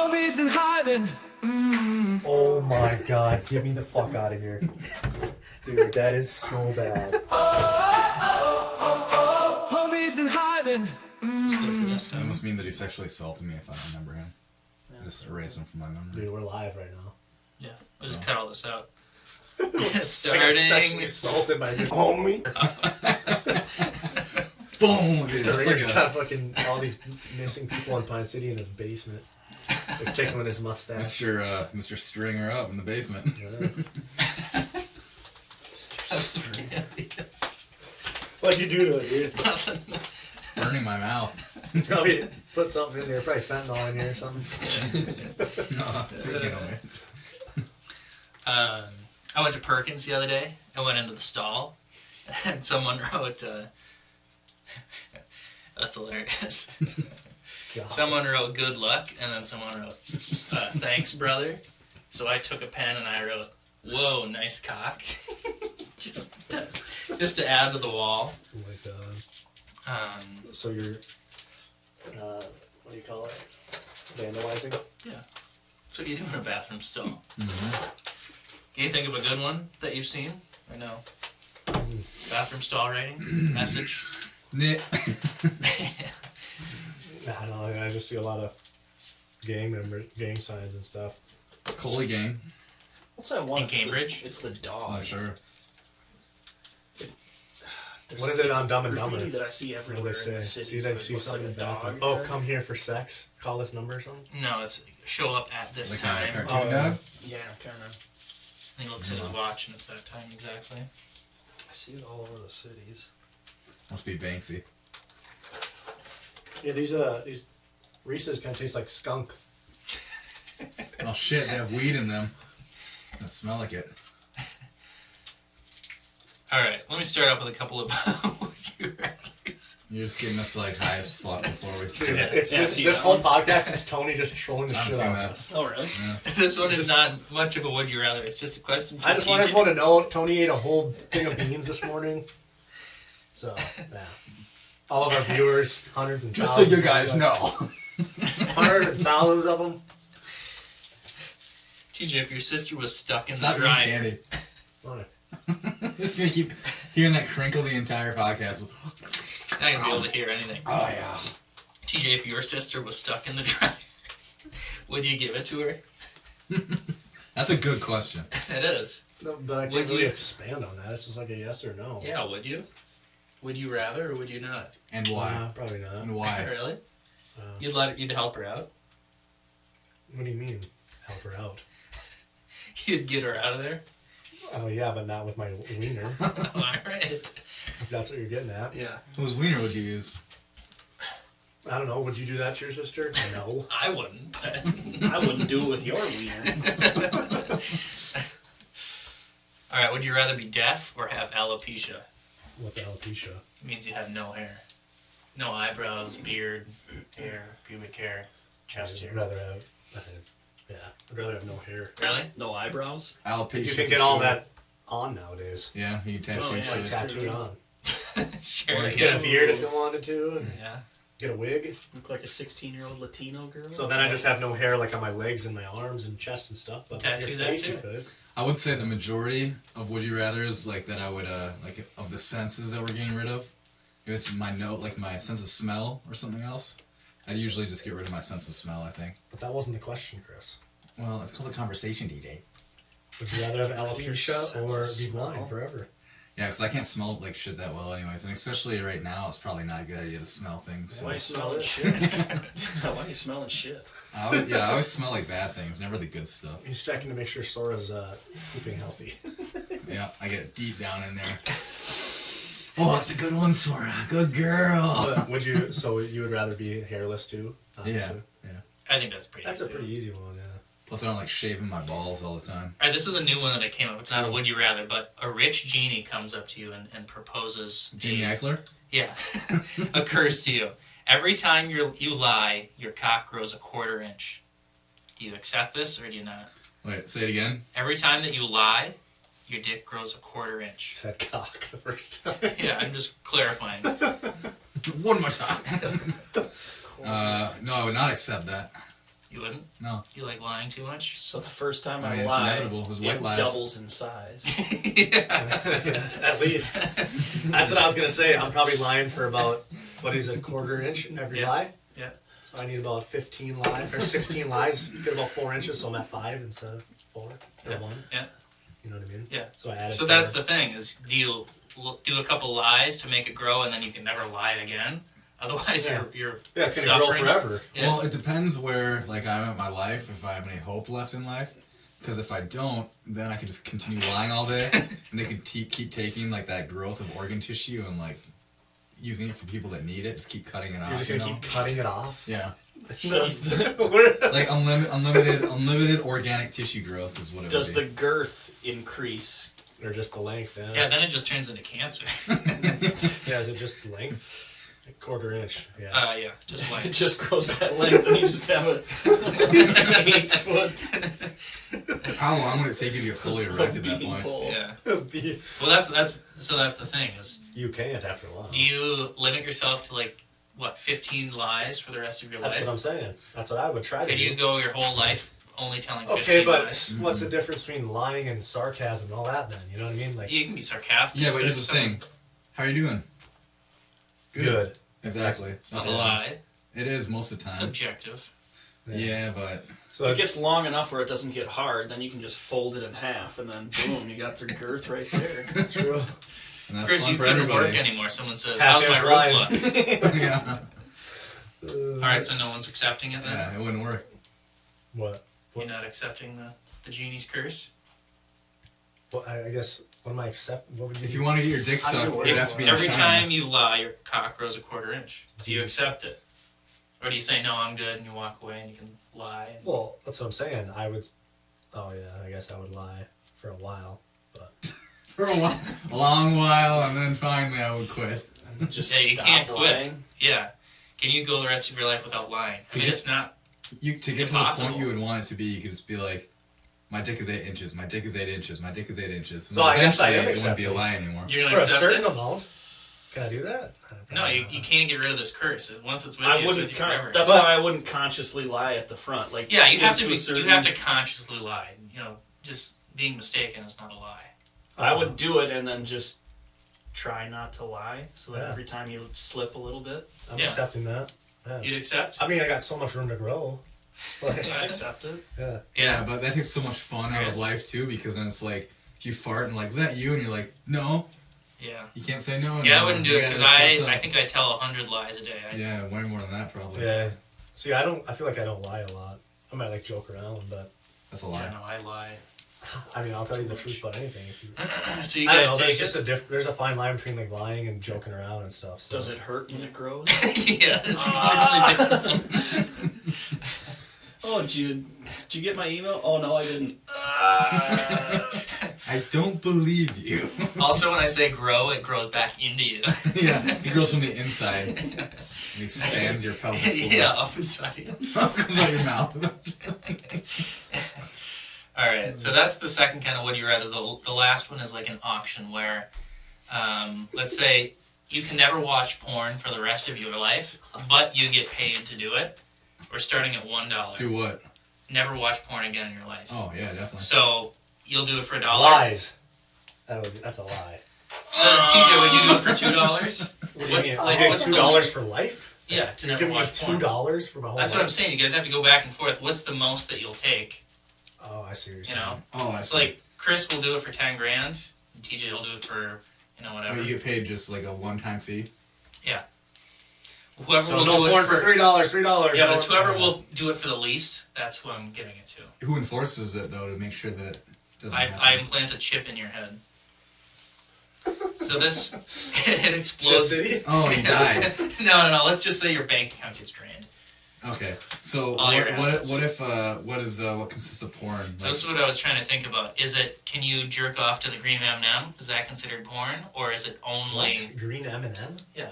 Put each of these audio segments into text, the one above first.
Homies in hiding. Oh my god, get me the fuck out of here. Dude, that is so bad. Homies in hiding. That must mean that he sexually assaulted me if I don't remember him. I just erase him from my memory. Dude, we're live right now. Yeah, I'll just cut all this out. I got Starting. sexually assaulted by this homie. Boom! Dude, That's Raider's like got fucking all these missing people in Pine City in his basement. They're tickling his mustache. Mr. Stringer up in the basement. What'd you do to it, dude? Burning my mouth. Probably put something in there, probably fentanyl in here or something. I went to Perkins the other day. I went into the stall, and someone wrote, that's hilarious. God. Someone wrote good luck, and then someone wrote thanks, brother. So I took a pen and I wrote, whoa, nice cock. just to add to the wall. Oh my god. So you're, what do you call it? Vandalizing? Yeah. That's what you do in a bathroom stall. Mm-hmm. Can you think of a good one that you've seen? Or no? Bathroom stall rating? Message? Yeah. I don't know, I just see a lot of gang signs and stuff. Coley gang. What's that one? In Cambridge? It's the dog. Oh, sure. What is it on Dumb and Dumber? Graffiti that I see What do everywhere they in the say? city. See, see something in the bathroom. Oh, come here for sex. Call this number or something? No, it's show up at this Like time. a cartoon dog? Yeah, kind of. And he looks at his watch and it's that time exactly. I see it all over the cities. Must be Banksy. Yeah, these Reese's kind of taste like skunk. Oh shit, they have weed in them. I smell like it. Alright, let me start off with a couple of would you rathers. You're just getting us like high as fuck before we Dude, Yeah. it's Yeah, just, see this that whole one? podcast is Tony just trolling the I'm shit seeing out of that. us. Oh, really? This one is not much of a would you rather, it's just a question for I just want TJ. everyone to know Tony ate a whole thing of beans this morning. So, yeah. All of our viewers, hundreds and Just so thousands. you guys know. Hundreds and thousands of them. TJ, if your sister was stuck in the Stop eating dryer, candy. Why? Just gonna keep hearing that crinkle the entire podcast. I can be able to hear anything. Oh yeah. TJ, if your sister was stuck in the dryer, would you give it to her? That's a good question. It is. No, but I Would can't really you? expand on that. It's just like a yes or no. Yeah, would you? Would you rather or would you not? And why? Nah, probably not. And why? Really? Uh, You'd help her out? What do you mean? Help her out? You'd get her out of there? Oh yeah, but not with my wiener. Alright. If that's what you're getting at. Yeah. Whose wiener would you use? I don't know. Would you do that to your sister? No. I wouldn't, but I wouldn't do it with your wiener. alright, would you rather be deaf or have alopecia? What's alopecia? It means you have no hair. No eyebrows, beard, hair, pubic hair, chest hair. I'd rather have. I'd rather have no hair. Really? No eyebrows? Alopecia. You can for get all sure. that on nowadays. Yeah, you can tattoo Oh, yeah. Like shit. tattooed on. Sure, Or I just Get a guess. beard if you wanted to, and Yeah. get a wig. Look like a 16-year-old Latino girl? So then I just have no hair like on my legs and my arms and chest and stuff. But on Tattoo your that face too. you could. I would say the majority of would you rather's like that I would like of the senses that we're getting rid of. If it's my my sense of smell or something else, I'd usually just get rid of my sense of smell, I think. But that wasn't the question, Chris. Well, it's called a conversation, DJ. Would you rather have alopecia or Sense be of blind smell. forever? Yeah, because I can't smell like shit that well anyways, and especially right now, it's probably not a good idea to smell things. Why are you So. smelling shit? Why are you smelling shit? I always smell like bad things, never the good stuff. He's checking to make sure Sora's keeping healthy. Yeah, I get deep down in there. Oh, that's a good one, Sora. Good girl. But would you? So you would rather be hairless too? Yeah, Obviously. yeah. I think that's pretty That's a easy. pretty easy one. Yeah. Plus, I don't like shaving my balls all the time. Alright, this is a new one that I came up. It's not a would you rather, but a rich genie comes up to you and proposes. Jenny Eichler? Yeah, a curse to you. Every time you lie, your cock grows a quarter inch. Do you accept this or do you not? Wait, say it again. Every time that you lie, your dick grows a quarter inch. Said cock the first time. Yeah, I'm just clarifying. One more time. No, I would not accept that. You wouldn't? No. You like lying too much? So the first time I I mean, it's lie, inevitable. It was white it lies. doubles in size. At least. That's what I was gonna say. I'm probably lying for about what is it, a quarter inch every Yeah. lie. Yeah. So I need about 15 lies or 16 lies. Get about 4 inches, so I'm at 5 instead of 4 or 1. Yeah. You know what I mean? Yeah. So I added. So that's the thing is, do you do a couple lies to make it grow, and then you can never lie again? Otherwise, Yeah. you're yeah, it's gonna suffering. grow forever. Yeah. Well, it depends where like I'm at my life, if I have any hope left in life. Because if I don't, then I can just continue lying all day, and they can keep taking like that growth of organ tissue and like using it for people that need it. Just keep cutting it off. You're just gonna keep cutting it off. Yeah, Like unlimited organic tissue growth is what it Does would the girth increase? or just the length. Yeah, then it just turns into cancer. Yeah, is it just the length? A quarter inch. Yeah. Yeah, just It like just grows that length, and you just have a 8 foot How long would it take you to get fully erect at that bean point? pole. yeah. Be- Well, that's the thing is, You can't after a while. do you limit yourself to like what 15 lies for the rest of your That's life? what I'm saying. That's what I would try to Could do. you go your whole life only telling 15 Okay, but lies? what's the difference between lying and sarcasm and all that then? You know what I mean? Like, You can be sarcastic. Yeah, but here's if the someone- thing. How are you doing? good. Exactly. It's not That's a it. lie. It is most of the It's time. objective. Yeah, but So If it gets long enough where it doesn't get hard, then you can just fold it in half, and then boom, you got their girth right there. true. and that's Chris, fun you for couldn't everybody. work anymore. Someone says, Half "How's my inch roof line. look?" Yeah. All right, so no one's accepting it then. Yeah, it wouldn't work. What? You're not accepting the genie's curse. Well, I guess. What am I accept? What would you? If you want to get your dick I sucked, know it'd have to be in Every China. time you lie, your cock grows a quarter inch. Do you accept it, or do you say no, I'm good, and you walk away and you can lie? And... Well, that's what I'm saying. I would. Oh yeah, I guess I would lie for a while, but for a while, a long while, and then finally I would quit. Just Yeah, you stop can't quit. lying. Yeah. Can you go the rest of your life without lying? I mean, Yeah. it's not. You to get Impossible. to the point you would want it to be, you could just be like, "My dick is 8 inches. My dick is 8 inches. My dick is 8 inches." And So I guess I am eventually, it wouldn't be a accepting. lie anymore. You're for gonna a accept certain it. amount. Can I do that? No, you can't get rid of this curse. Once it's with I you, it's wouldn't. with you forever. That's why I wouldn't consciously lie at the front. Like Yeah, you have to get be. a certain- You have to consciously lie. You know, just being mistaken is not a lie. I would do it and then just try not to lie, so that Yeah. every time you slip a little bit, I'm Yeah. accepting that. Yeah. You'd accept? I mean, I got so much room to grow. Like, I accept it. yeah. Yeah, but that takes so much fun out of Yes. life too, because then it's like if you fart and like, "Is that you?" and you're like, "No," Yeah. you can't say no. Yeah, I no. wouldn't do You it gotta because just fess I up. think I tell 100 lies a day. Yeah, way more than that probably. Yeah. See, I feel like I don't lie a lot. I might like joke around, but That's a lie. Yeah, no, I lie. I mean, I'll tell you the truth about anything. If you, So you I don't guys know. There's take just it? there's a fine line between like lying and joking around and stuff. So. Does it hurt when it grows? Yeah, it's extremely different. Oh, did you get my email? Oh no, I didn't. I don't believe you. Also, when I say grow, it grows back into you. Yeah, it grows from the inside. And expands your pelvic floor. Yeah, up inside you. Comes out your mouth. All right, so that's the second kind of would you rather. The last one is like an auction where, let's say you can never watch porn for the rest of your life, but you get paid to do it. We're starting at $1. Do what? Never watch porn again in your life. Oh yeah, definitely. So you'll do it for $1. Lies. That's a lie. TJ, would you do it for $2? What do you What's mean? like, I'm what's getting the $2 for life? Yeah, to You're never giving me watch porn. $2 for my whole That's life? what I'm saying. You guys have to go back and forth. What's the most that you'll take? Oh, I see what you're You saying. know, Oh, I it's see. like Chris will do it for $10,000. And TJ will do it for whatever. Oh, you get paid just like a one-time fee. Yeah. Whoever So will no do porn it for $3. Yeah, but it's whoever will do it for the least. That's who I'm giving it to. Who enforces it though to make sure that it doesn't I happen? implant a chip in your head. So this it explodes. Chip City? Oh, you died. No. Let's just say your bank account gets drained. Okay, so All your what assets. what consists of porn? So this is what I was trying to think about. Can you jerk off to the green M&M? Is that considered porn, or is it only? What? Green M&M? Yeah,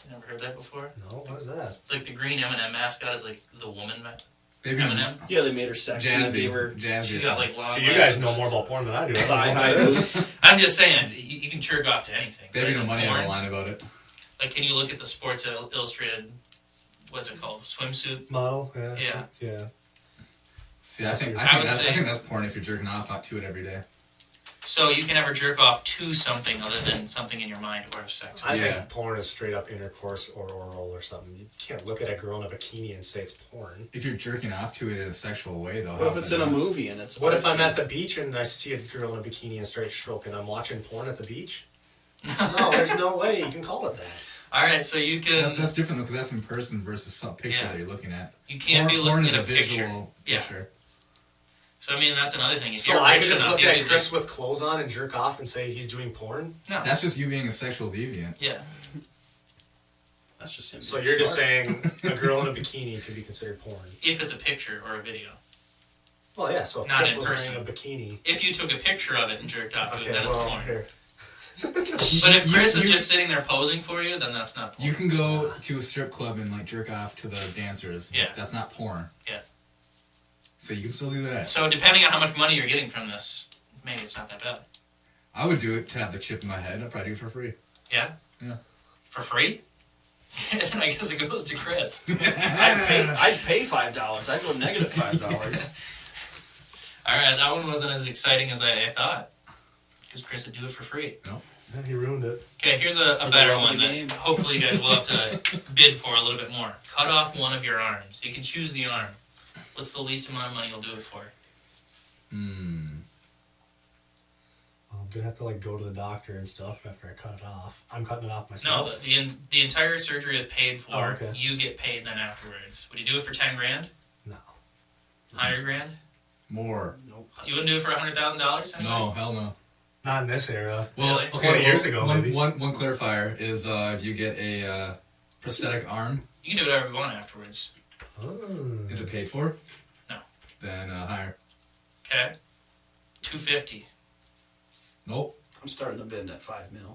you never heard that before. No, what is that? It's like the green M&M mascot is like the woman Maybe M&M. Yeah, they made her sexy. They Jazzy, gave her jazzy. She's got like long. So you legs guys and know boobs. more about porn than I do. thigh boots. I'm just saying you can jerk off to anything. They have Is no it money on porn? the line about it. Like, can you look at the Sports Illustrated? What's it called? Swimsuit. Model? Yeah. Yeah. Yeah. See, I think I would say- that's porn if you're jerking off to it every day. So you can never jerk off to something other than something in your mind or of sex. I Yeah. think porn is straight up intercourse or oral or something. You can't look at a girl in a bikini and say it's porn. If you're jerking off to it in a sexual way, though, What if it's in a movie and it's? What if I'm artsy? at the beach and I see a girl in a bikini and straight stroke and I'm watching porn at the beach? No, there's no way you can call it that. All right, so you can. That's different because that's in person versus some picture Yeah. that you're looking at. You can't be Porn looking is at a a picture. visual Yeah. picture. So I mean, that's another thing. If So you're I rich can just enough, look you at could Chris just with clothes on and jerk off and say he's doing porn? no. That's just you being a sexual deviant. Yeah. That's just him. So being you're just smart. saying a girl in a bikini can be considered porn? If it's a picture or a video. Well, yeah, so if Not Chris in was person. wearing a bikini... If you took a picture of it and jerked off to Okay, it, then well, it's porn. here. But if Chris is you- just sitting there posing for you, then that's not porn. You can go to a strip club and like jerk off to the dancers. Yeah. That's not porn. Yeah. So you can still do that. So depending on how much money you're getting from this, maybe it's not that bad. I would do it to have the chip in my head. I'd probably do it for free. Yeah? Yeah. For free? Then I guess it goes to Chris. I'd pay $5. I'd go negative $5. Alright, that one wasn't as exciting as I thought. Because Chris would do it for free. He ruined it. Okay, here's a For the better love of one the that game. hopefully you guys will have to bid for a little bit more. Cut off one of your arms. You can choose the arm. What's the least amount of money you'll do it for? I'm gonna have to like go to the doctor and stuff after I cut it off. I'm cutting it off No, myself. the entire surgery is paid for. Oh, okay. You get paid then afterwards. Would you do it for 10 grand? No. 100 grand? More. Nope. You wouldn't do it for $100,000? No, hell no. Not in this era. Well, Really? okay, 20 years ago, one, maybe. one clarifier is if you get a prosthetic arm, You can do whatever you want afterwards. Oh. is it paid for? No. Then higher. Okay? 250. Nope. I'm starting the bid at $5 million.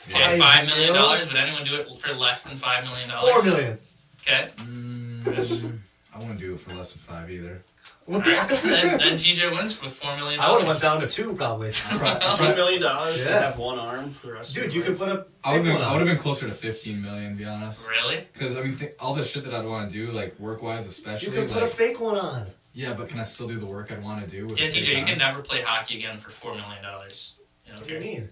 Okay, $5 $5 million. million? Would anyone do it for less than $5 million? 4 million. Okay. I wouldn't do it for less than 5 either. Alright, then TJ wins with $4 million. I would have went down to 2 probably. $2 million to Yeah. have one arm for the rest Dude, of you your could life. put a I would big one have on. been closer to 15 million, to be honest. Really? Because I mean, all the shit that I'd want to do, like work wise, You especially. could put a like, fake one on. yeah, but can I still do the work I'd want to do? With Yeah, a fake TJ, you arm? can never play hockey again for $4 million. You know, What do you okay. mean?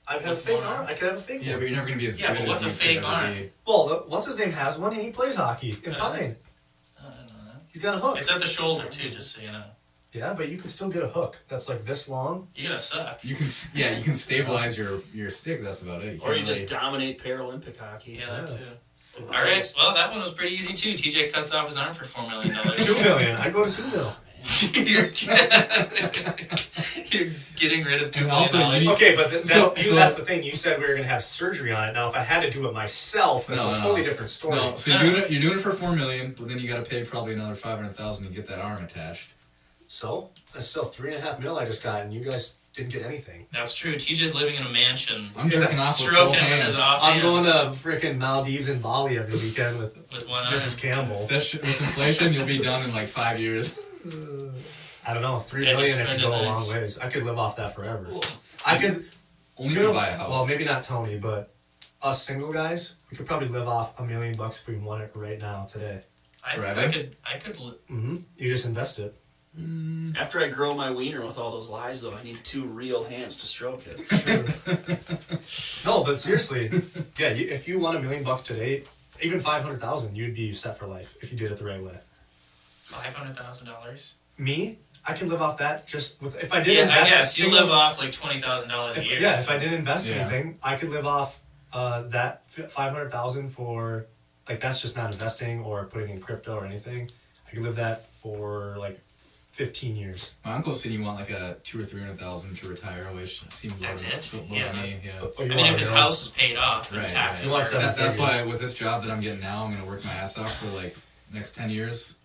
I'd have a With fake one arm. arm? I could have a fake Yeah, one. but you're never gonna be as Yeah, good but as what's a you fake could ever arm? be. Well, what's his name has one and he plays hockey in Yeah. Pine. I don't know. He's got a hook. It's at the shoulder too, just so you know. Yeah, but you can still get a hook that's like this long. You're gonna suck. You can, you can stabilize your stick. That's about it. Or you can't just really- dominate Paralympic hockey. Yeah, that Yeah. too. All right. Well, that one was pretty easy too. TJ cuts off his arm for $4 million. 2 million. I'd go to 2 mil. you're, you're getting rid of $2 And million. also, you- Okay, but So- that's the thing. You said we were gonna have surgery on it. Now, if I had to do it myself, that's No, a no. totally different story. No, so you're doing it for 4 million, but then you got to pay probably another 500,000 to get that arm attached. So that's still 3.5 mil I just got, and you guys didn't get anything. That's true. TJ's living in a mansion, I'm jerking off with stroking both him in hands. his off I'm hand going to freaking Maldives and Bali every weekend with with one arm. Mrs. Campbell. That shit, with inflation, you'll be done in like 5 years. I don't know, 3 Yeah, just million. It could spend go it a nice. long ways. I could live off that forever. I could. Only if you buy a house. Well, maybe not Tony, but us single guys, we could probably live off $1 million if we won it right now today. I Forever? could. Mm-hmm. You just invest it. After I grow my wiener with all those lies, though, I need 2 real hands to stroke it. No, but seriously, yeah. If you won $1 million today, even 500,000, you'd be set for life if you did it the right way. $500,000. Me, I can live off that just with if I didn't Yeah, I invest. guess you live off like $20,000 a year. Yeah, if I didn't invest Yeah. anything, I could live off that 500,000 for like that's just not investing or putting in crypto or anything. I could live that for like 15 years. My uncle said you want like a 200,000 or 300,000 to retire, which seems low, That's it? so low Yeah. to me. Yeah. Or I you mean, want if a his girl. house is paid off, then Right, taxes You want are. seven- That's why with this job that I'm getting now, I'm gonna work my ass off for like next 10 years,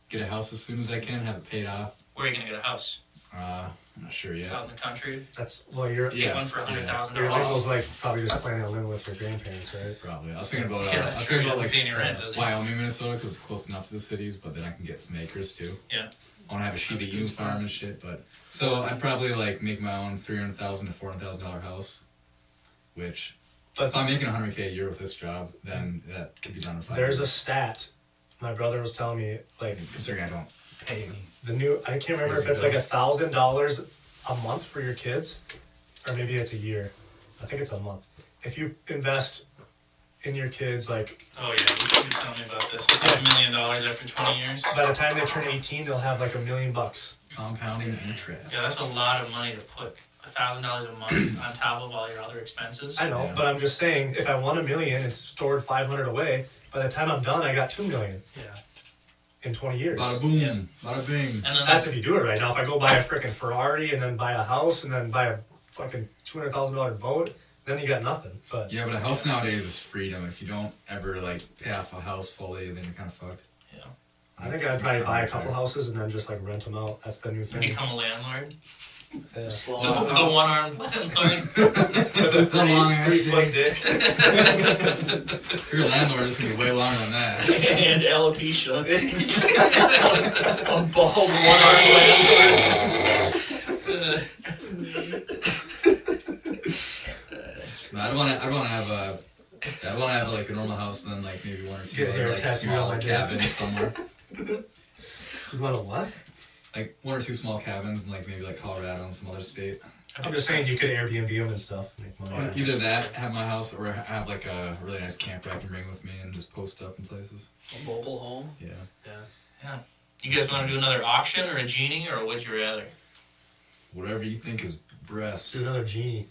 get a house as soon as I can, have it paid off. Where are you gonna get a house? I'm not sure yet. Out in the country? That's well, you're Get Yeah. one for your $100,000. uncle's like probably just planning on living with your grandparents, right? Probably. I was thinking about. Yeah, I was sure, thinking he about doesn't like pay any rent, does he? Wyoming, Minnesota, because it's close enough to the cities, but then I can get some acres too. Yeah. I want to have a Shiba That's Inu good farm stuff. and shit, but so I'd probably like make my own $300,000 to $400,000 house, which But if I'm making $100K a year with this job, then that could be done in 5 there's a years. stat. My brother was telling me like Considering I don't pay any The new, I can't remember if it's like $1,000 a month for your kids, or maybe it's a year. I think it's a month. If you invest in your kids, like Oh yeah, you tell me about this. It's like $1 million after 20 years. by the time they turn 18, they'll have like $1 million. Compounding interest. Yeah, that's a lot of money to put $1,000 a month on top of all your other expenses. I know, Yeah. but I'm just saying, if I won $1 million and stored 500 away, by the time I'm done, I got $2 million Yeah. in 20 years. Bada boom, Yeah. bada bing. And then That's if you do it right. Now, if I go buy a freaking Ferrari and then buy a house and then buy a fucking $200,000 boat, then you got nothing. But Yeah, but a house nowadays is freedom. If you don't ever like pay off a house fully, then you're kind of fucked. yeah. I think I'd probably buy a couple houses and then just like rent them out. That's the new thing. Become a landlord. Yeah. Slow. The one-armed landlord. With a long ass Three-foot dick. dick. If you're a landlord, it's gonna be way longer than that. And alopecia. A bald one-armed No, I'd want to have like a normal house, and then like maybe one or two Get a other hair like tattoo on small my dick. cabins somewhere. You want a what? Like one or two small cabins in like maybe like Colorado and some other state. I'm just saying you could Airbnb them and stuff. Make money. Either that, have my house, or have like a really nice camper I can bring with me and just post up in places. A mobile home. Yeah. Yeah. Yeah. You guys want to do another auction or a genie, or would you rather? Whatever you think is Let's best. do another genie.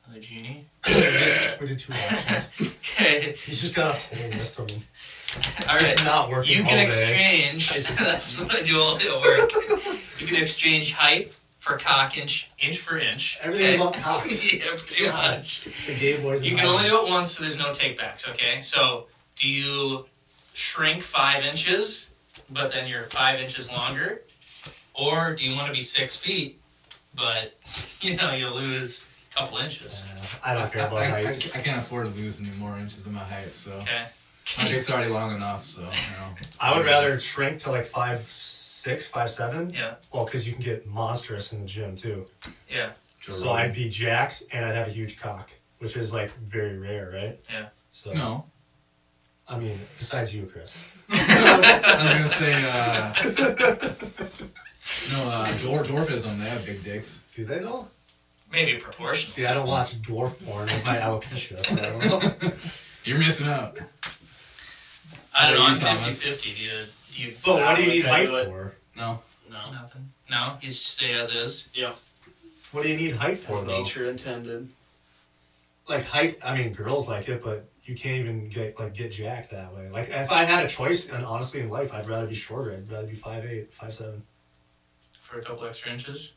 Another genie? We did 2 options. Okay. He's just got a whole list of them. Alright. Not working You all can day. exchange. That's what I do all day at work. You can exchange height for cock, inch for inch. Everything about cocks. Yeah, pretty much. The gay boys. You can only do it once, so there's no takebacks, okay? So, do you shrink 5 inches, but then you're 5 inches longer? Or do you want to be 6 feet, but, you lose a couple inches? I don't care about I height. can't afford to lose any more inches in my height, so Okay. my dick's already long enough. So I would rather shrink to like 5'6", 5'7". Yeah, Well, because you can get monstrous in the gym too. yeah, So I'd be jacked and I'd have a huge cock, which is like very rare, right? yeah. So No, I mean, besides you, Chris. I was gonna say dwarfism. They have big dicks. Do they though? Maybe proportional. See, I don't watch dwarf porn with my alopecia, so I don't know. You're missing out. I don't know, I'm What about you, Thomas? 50-50. Do you But what do you need Okay, height do it. for? No. No. nothing? No, you just stay as is. Yeah. What do you need height for As though? nature intended. Like height, I mean, girls like it, but you can't even get jacked that way. Like if I had a choice, and honestly in life, I'd rather be shorter. I'd rather be 5'8", 5'7". For a couple extra inches.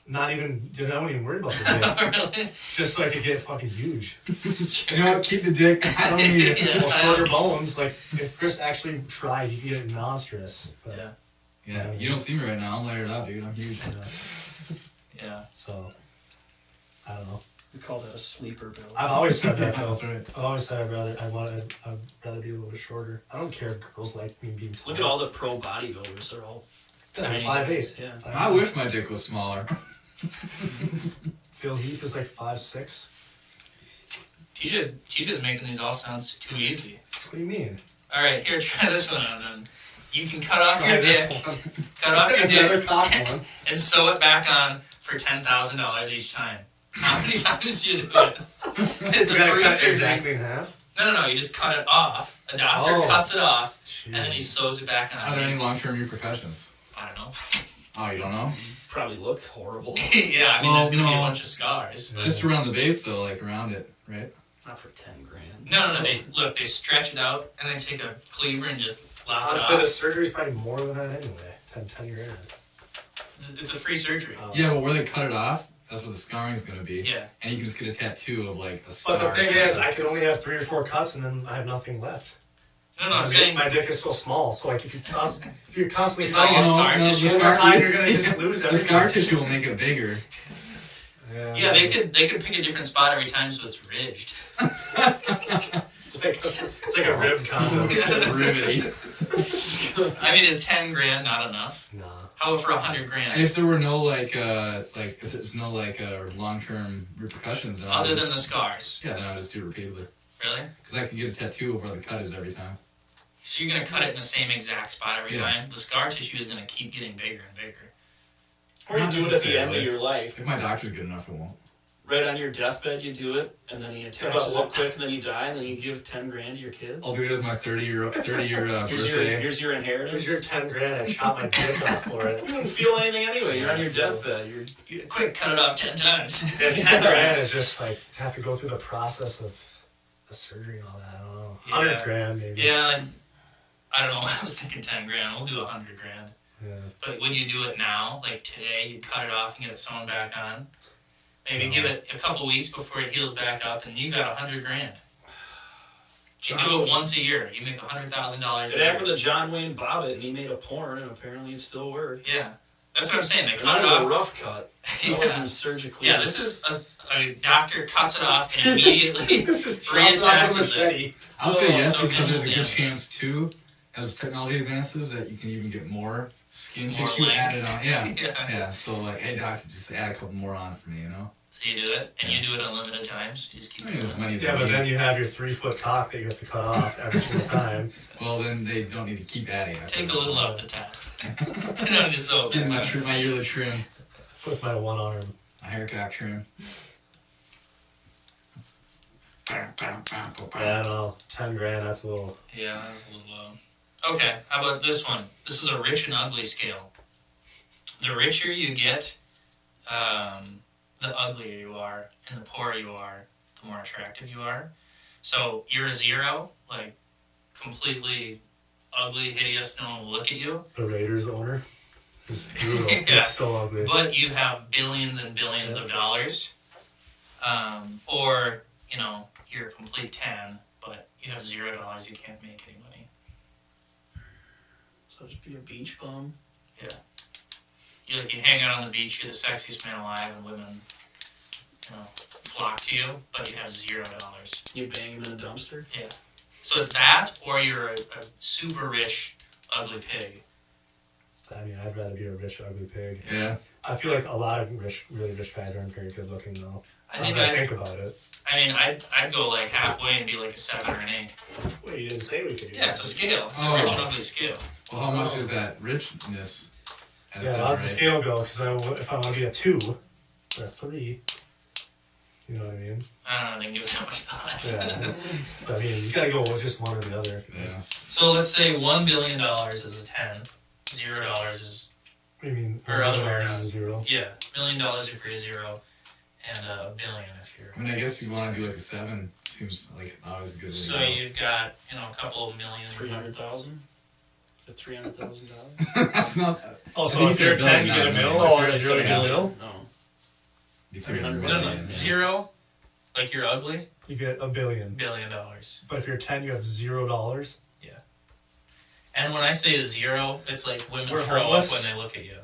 Not even, I don't even worry about the dick. Really? Just so I could get fucking huge. Keep the dick. I don't need it. Yeah. Well, shorter bones, like if Chris actually tried, he'd get monstrous. But, Yeah. Yeah, you don't see me right now. I'm layered up, dude. I'm huge. Yeah. So, I don't know. We call that a sleeper build. I've always said that though. That's right. I've always said I'd rather be a little bit shorter. I don't care if girls like me being tall. Look at all the pro bodybuilders. They're all I'm tiny. 5'8". Yeah. I wish my dick was smaller. Phil Heath is like 5'6". TJ's making these all sound too easy. What do you mean? All right, here, try this one on. Then you can cut off Try your this dick, one. cut off your Another dick, cock one. and sew it back on for $10,000 each time. How many times do you do it? It's a You gotta free cut it surgery. exactly in half. No. You just cut it off. A doctor Oh. cuts it off, Jeez. and then he sews it back Are on. there any long-term repercussions? I don't know. Oh, you don't know? Probably look horrible. Yeah, I mean, Well, there's gonna be a no. bunch of scars. But Just around the base, though, like around it, right? Not for 10 grand. No. They stretch it out, and then take a cleaver and just lop it Honestly, the off. surgery's probably more than that anyway. 10 grand. It's a free surgery. Yeah, but where they cut it off, that's what the scarring's gonna be. Yeah. And you can just get a tattoo of like a star. But the or thing is, something. I could only have 3 or 4 cuts, and then I have nothing left. No, I'm saying my dick is so small. So like, if you're constantly it's all cutting it, scar no, tissue. over time you're gonna just lose the everything. scar tissue will make it bigger. Yeah, they could pick a different spot every time, so it's ridged. It's like a rib condom. Riveting. I mean, is 10 grand not enough? Nah. How about for 100 And grand? if there were no if there's no long-term repercussions, then Other than the scars, yeah, then I'll just do it repeatedly. really? Because I can get a tattoo of where the cut is every time. So you're gonna cut it in the same exact spot every Yeah. time. The scar tissue is gonna keep getting bigger and bigger. Or you Not do it at the end necessarily. of your life. If my doctor's good enough, it won't. Right on your deathbed, you do it, and then he attaches it quick, and then you die, and then you give 10 grand to your kids. I'll do it as my 30-year Here's birthday. your inheritance. Here's your 10 grand. I shot my dick off for it. You don't feel anything anyway. You're on your deathbed. Quick, cut it off 10 times. Yeah, 10 grand is just like to have to go through the process of the surgery and all that. I don't know. 100 Yeah. grand maybe. Yeah, and I don't know. I was thinking 10 grand. We'll do 100 grand. Yeah. But would you do it now, like today? You'd cut it off and get it sewn back on. Maybe give it a couple weeks before it heals back up, and you got 100 grand. You do it once a year. You make $100,000. It happened to John Wayne Bobbitt, and he made a porn, and apparently it still worked. Yeah, that's what I'm saying. They And cut that it was off. a rough cut. That Yeah. wasn't surgically. Yeah, this is a doctor cuts it off and immediately Shots off with reattaches a it. machete. I'll say yes so because there's a good damage. chance too, as technology advances, that you can even get more skin More tissue length. added on. Yeah. Yeah. Yeah. So like, hey doctor, just add a couple more on for me, you know? So you do it, and you do it unlimited times. You just keep I doing mean, as it. many as Yeah, I but need. then you have your 3-foot cock that you have to cut off every single time. Well, then they don't need to keep adding. after Take a that. little off the top. And then it's over. Get my yearly trim, With my one arm. my hair cock trim. Yeah, I don't know. 10 grand, that's a little. Yeah, that's a little low. Okay, how about this one? This is a rich and ugly scale. The richer you get, the uglier you are, and the poorer you are, the more attractive you are. So you're a 0, like completely ugly, hideous, no one will look at you. The Raiders owner. He's brutal. Yeah. He's so ugly. But you have billions and billions of dollars. Or, you know, you're a complete 10, but you have $0, you can't make any money. So just be a beach bum. You hang out on the beach, you're the sexiest man alive, and women, you know, flock to you, but you have $0. You bang him in a dumpster. Yeah. So it's that, or you're a super rich, ugly pig. I mean, I'd rather be a rich, ugly pig. Yeah. I feel like a lot of really rich guys aren't very good looking, though. I think Now that I think about it. I'd go like halfway and be like a 7 or an 8. Wait, you didn't say we could do Yeah, it's a scale. It's a Oh. rich and ugly scale. Well, how much is that richness? At a Yeah, seven, how's the right? scale go? Because if I want to be a 2 or a 3, you know what I mean? I don't know, they give it that much thought. Yeah. I mean, you gotta go with just one or the other. Yeah. So let's say $1 billion is a 10, $0 is, I mean, Or other way $1 around. is a 0. yeah, $1 million if you're a 0, and $1 billion if you're. I mean, I guess you want to do like a 7. Seems like always a good way So to go. you've got, you know, a couple of million. 300,000. At $300,000. That's not. Oh, I so think if you're a it's a 10, you billion, get a not a mil? million. If you're a 0, you get a mil? No. Be 300 No, No, no, million, yeah. 0, like you're ugly, You get $1 billion. $1 billion. But if you're 10, you have $0. And when I say a 0, it's like women We're throw homeless. up when they look at you.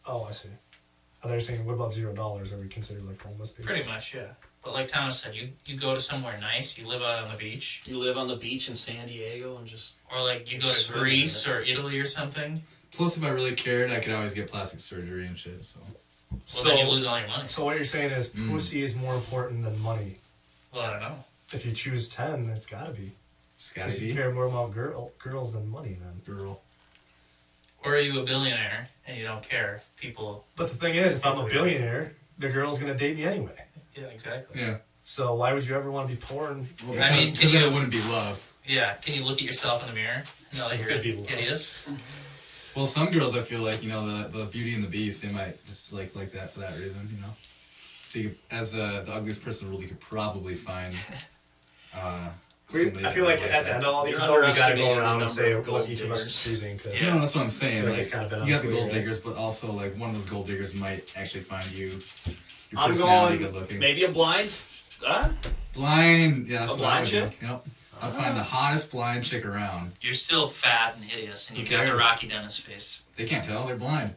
Oh, I see. I thought you were saying, what about $0? Are we considered like homeless people? Pretty much, yeah. But like Thomas said, you go to somewhere nice, you live out on the beach, You live on the beach in San Diego and just. or like you go to Swimming in Greece it. or Italy or something. Plus, if I really cared, I could always get plastic surgery and shit. So Well, then you lose all your money. So what you're saying is pussy is more important than money. Well, I don't know. If you choose 10, it's gotta be. it's gotta Because you be care more about girls than money then. girl. Or are you a billionaire and you don't care if people? But the thing is, if I'm a billionaire, the girl's gonna date me anyway. Yeah, exactly. Yeah. So why would you ever want to be poor? And Well, I mean, because can then you- it wouldn't be love. Yeah, can you look at yourself in the mirror and know that you're Could be love. hideous? Well, some girls, I feel like, you know, the Beauty and the Beast, they might just like that for that reason, you know. So you, as the ugliest person in the world, you could probably find. Somebody I feel that like at the end of all these, You're though, we gotta underestimating go around the and say number of what gold each of us diggers. is choosing. Cause No, that's what I'm saying. Like Like, it's kinda been you got the unclear. gold diggers, but also like one of those gold diggers might actually find you. Your I'm personality going. good looking. Maybe a blind. Huh? Blind. Yeah, that's A what blind I would do. chick? Yep. I'd find the hottest blind chick around. You're still fat and hideous, and Who you've got the cares? Rocky Dennis face. They can't tell. They're blind.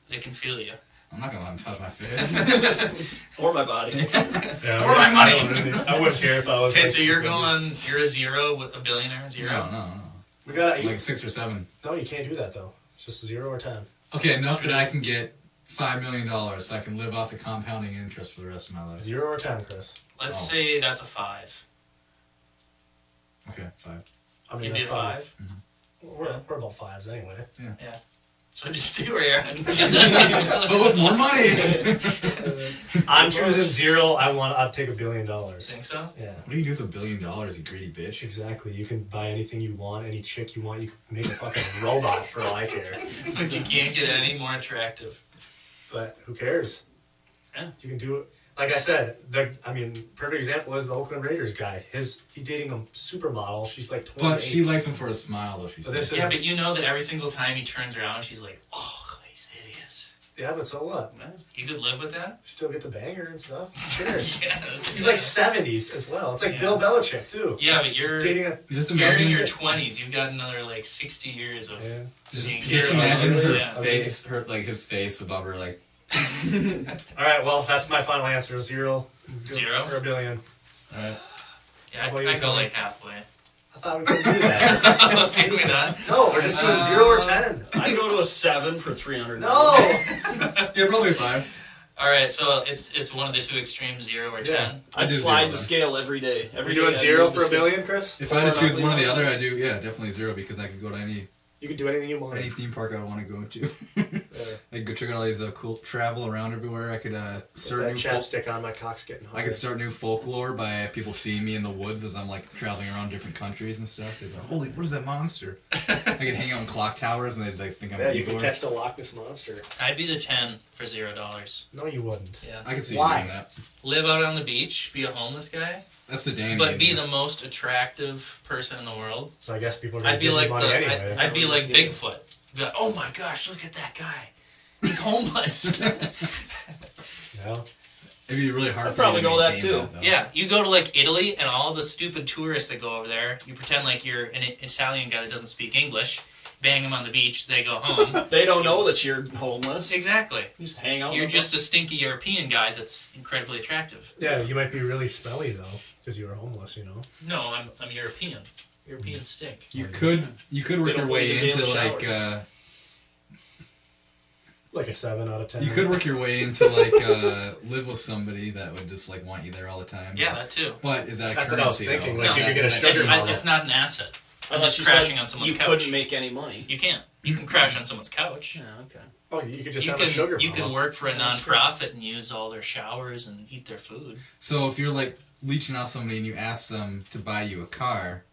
They can feel you. I'm not gonna let them touch my face. Or my body. yeah, Or my money. I wouldn't care if I was. Okay, like, so you're super- going. You're a 0 with a billionaire. 0. no. We gotta. Like 6 or 7. No, you can't do that though. It's just 0 or 10. Okay, enough that I can get $5 million, so I can live off the compounding interest for the rest of my life. 0 or 10, Chris. Let's Oh. say that's a 5. Okay, 5. I mean, You'd be a that's fine. 5. We're about 5s anyway. Yeah. So just stay where you're at. But with more money. I'm choosing 0. I'd take $1 billion. Think so? Yeah. What do you do with $1 billion, you greedy bitch? Exactly. You can buy anything you want, any chick you want. You can make a fucking robot for all I care. But you can't get any more attractive. But who cares? Yeah. You can do it. Like I said, perfect example is the Oakland Raiders guy. He's dating a supermodel. She's like 28. But she likes him for his smile, though, she But said. this is, Yeah, but you know that every single time he turns around, she's like, oh, he's hideous. yeah, but so what? You could live with that? You still get the banger and stuff. Who cares? Yes. He's like 70 as well. It's like Yeah. Bill Belichick too. Yeah, but Just you're dating a Just you're imagine in your 20s. You've got another like 60 years of yeah. being Just girl. imagine her Yeah. face, his face above her, like, All right, well, that's my final answer. 0. 0? Or $1 billion. alright. Yeah, What about you, I'd go Tony? like halfway. I thought we couldn't do that. Okay with that? No, we're just doing 0 or 10. I'd go to a 7 for 300. No. Yeah, probably 5. All right, so it's one of the two extremes, 0 or 10. Yeah. I'd do slide 0 the then. scale every day. We're Every doing day I'd 0 move for the $1 scale. billion, Chris? If I had to choose one or the Or other, I do, yeah, definitely 0, because I could go to any You can do anything you want. theme park I want to go to. Yeah. I could go check out all these cool travel around everywhere. I could start That new chapstick on, my cock's getting hard. I could start new folklore by people seeing me in the woods as I'm like traveling around different countries and stuff. They'd be like, holy, what is that monster? I could hang out in clock towers and they'd like think I'm Yeah, an you Igor. could catch the Loch Ness Monster. I'd be the 10 for $0. No, you wouldn't. Yeah. I could see Why? you doing that. Live out on the beach, be a homeless guy, That's the Danny. but be the most attractive person in the world. So I guess people are going I'd to be give like you money anyway. I'd be like Bigfoot. Be like, oh my gosh, look at that guy. He's homeless. Yeah. It'd be really hard I'd for you probably to go that maintain too. though. Yeah, you go to like Italy and all the stupid tourists that go over there, you pretend like you're an Italian guy that doesn't speak English, bang them on the beach, they go home. They don't know that you're homeless. Exactly. You just hang out. You're with just a stinky European guy that's incredibly attractive. Yeah, you might be really smelly though, because you were homeless, you know. No, I'm European. Europeans stink. You could work don't your way believe in into daily like showers. Like a 7 out of 10. you could work your way into like live with somebody that would just like want you there all the time. Yeah, that too. But is that a That's what I was currency? thinking, though? like, No, you could get a That- sugar mama. It's not an asset. I'm Unless just you crashing said on someone's you couch. couldn't make any money. You can't. You can crash on someone's couch. Yeah, okay. Oh, you could just You have a sugar can mama. work for a Yeah, sure. non-profit and use all their showers and eat their food. So if you're like leeching off somebody and you ask them to buy you a car,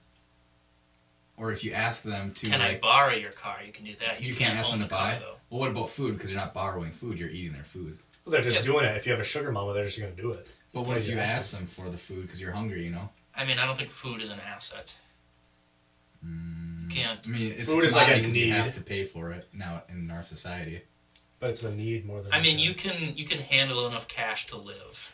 or if you ask them to Can I like, borrow your car? You can do that. you can't ask own them to the car, buy. though. Well, what about food? Because you're not borrowing food; you're eating their food. Well, they're just Yeah. doing it. If you have a sugar mama, they're just going to do it. But what Why if you you ask ask them for the food because you're hungry? You know. I mean, I don't think food is an asset. You can't. I mean, it's Food a is like a commodity 'cause you need. have to pay for it now in our society. But it's a need more than I mean, anything. you can handle enough cash to live.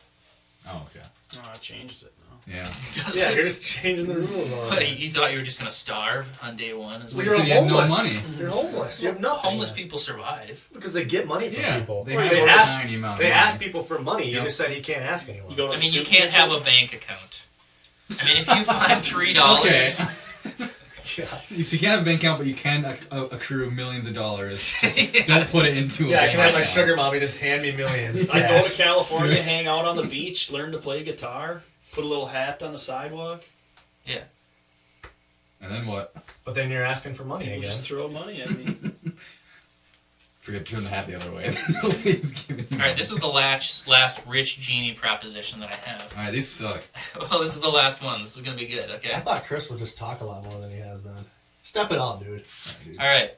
Oh, okay. Oh, that changes it now. Yeah. Does Yeah, it? you're just changing the rules on What, it. you thought you were just gonna starve on day one? It's Well, like you said you had no homeless. money. You're homeless. You have nothing. homeless people survive. Because they get money from Yeah, people. they They, have a ask, tiny amount of they money. ask people for money. You Yep. just said he can't ask anyone. You go to I the mean, you soup can't kitchen? have a bank account. I mean, if you find $3, Yeah. So you can't have a bank account, but you can accrue millions of dollars. Just don't put it into a Yeah, I bank can have my account. sugar mommy just hand me millions. I go to cash. California, hang out on the beach, learn to play guitar, put a little hat on the sidewalk. And then what? But then you're asking for money People again. just throw money at me. Forget to turn the hat the other way. Nobody's giving you all right, this is the last rich genie proposition that I have. All right, these suck. Well, this is the last one. This is gonna be good. Okay. I thought Chris would just talk a lot more than he has been. Step it up, dude. All right, dude. All right.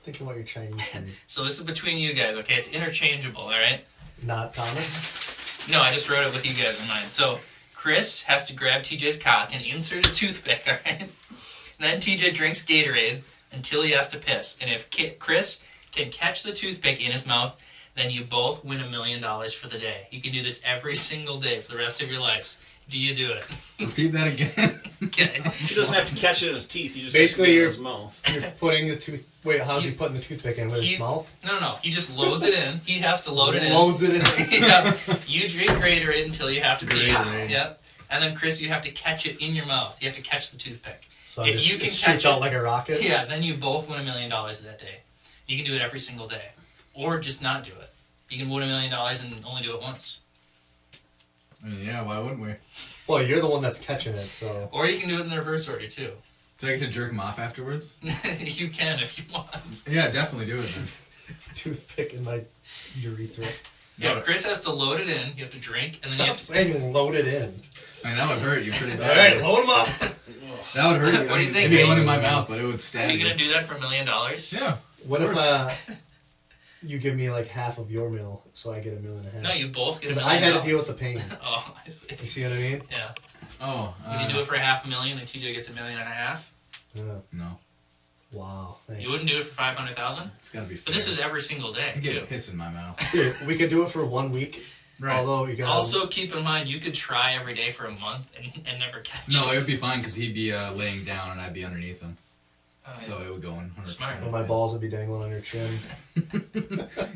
Think about your Chinese food. So this is between you guys. Okay, it's interchangeable. All right. Not Thomas. No, I just wrote it with you guys in mind. So Chris has to grab TJ's cock and insert a toothpick. All right. And then TJ drinks Gatorade until he has to piss. And if Chris can catch the toothpick in his mouth, then you both win $1 million for the day. You can do this every single day for the rest of your lives. Do you do it? Repeat that again. Okay. He doesn't have to catch it in his teeth. He just Basically, has to get it in you're- his mouth. You're putting the tooth. Wait, how's he putting the toothpick in with He- his mouth? No. He just loads it in. He has to load it in. Loads it in. Yeah. You drink Gatorade until you have to pee. Gatorade. Yep. And then Chris, you have to catch it in your mouth. You have to catch the toothpick. So If it you can shoots catch out it- like a rocket. Yeah, then you both win $1 million that day. You can do it every single day. Or just not do it. You can win $1 million and only do it once. I mean, yeah, why wouldn't we? Well, you're the one that's catching it, so Or you can do it in the reverse order too. Do I get to jerk him off afterwards? You can if you want. Yeah, definitely do it then. Toothpick in my urethra. Yeah, Chris has to load it in. You have to drink, and then you Stop have to. saying load it in. I mean, that would hurt you pretty All bad. right, load them up. That would hurt you. What do you think, It'd be Nate? going in my mouth, but it would stab Are you gonna do that for $1 million? Yeah. What if you give me like half of your meal so I get $1.5 million? No, you both get $1 Because million. I had to deal with the pain. Oh, I see. You see what I mean? Yeah. Oh. Would you do it for $500,000 and TJ gets $1.5 million? Yeah. No. Wow. Thanks. You wouldn't do it for $500,000? It's gotta be fair. But this is every single day I get too. a piss in my mouth. Dude, we could do it for 1 week. Right. Although you got Also, keep in mind you could try every day for a month and never catch No, it. it would be fine because he'd be laying down and I'd be underneath him. Oh, So it would go in 100%. Smart. well, my balls would be dangling on your chin.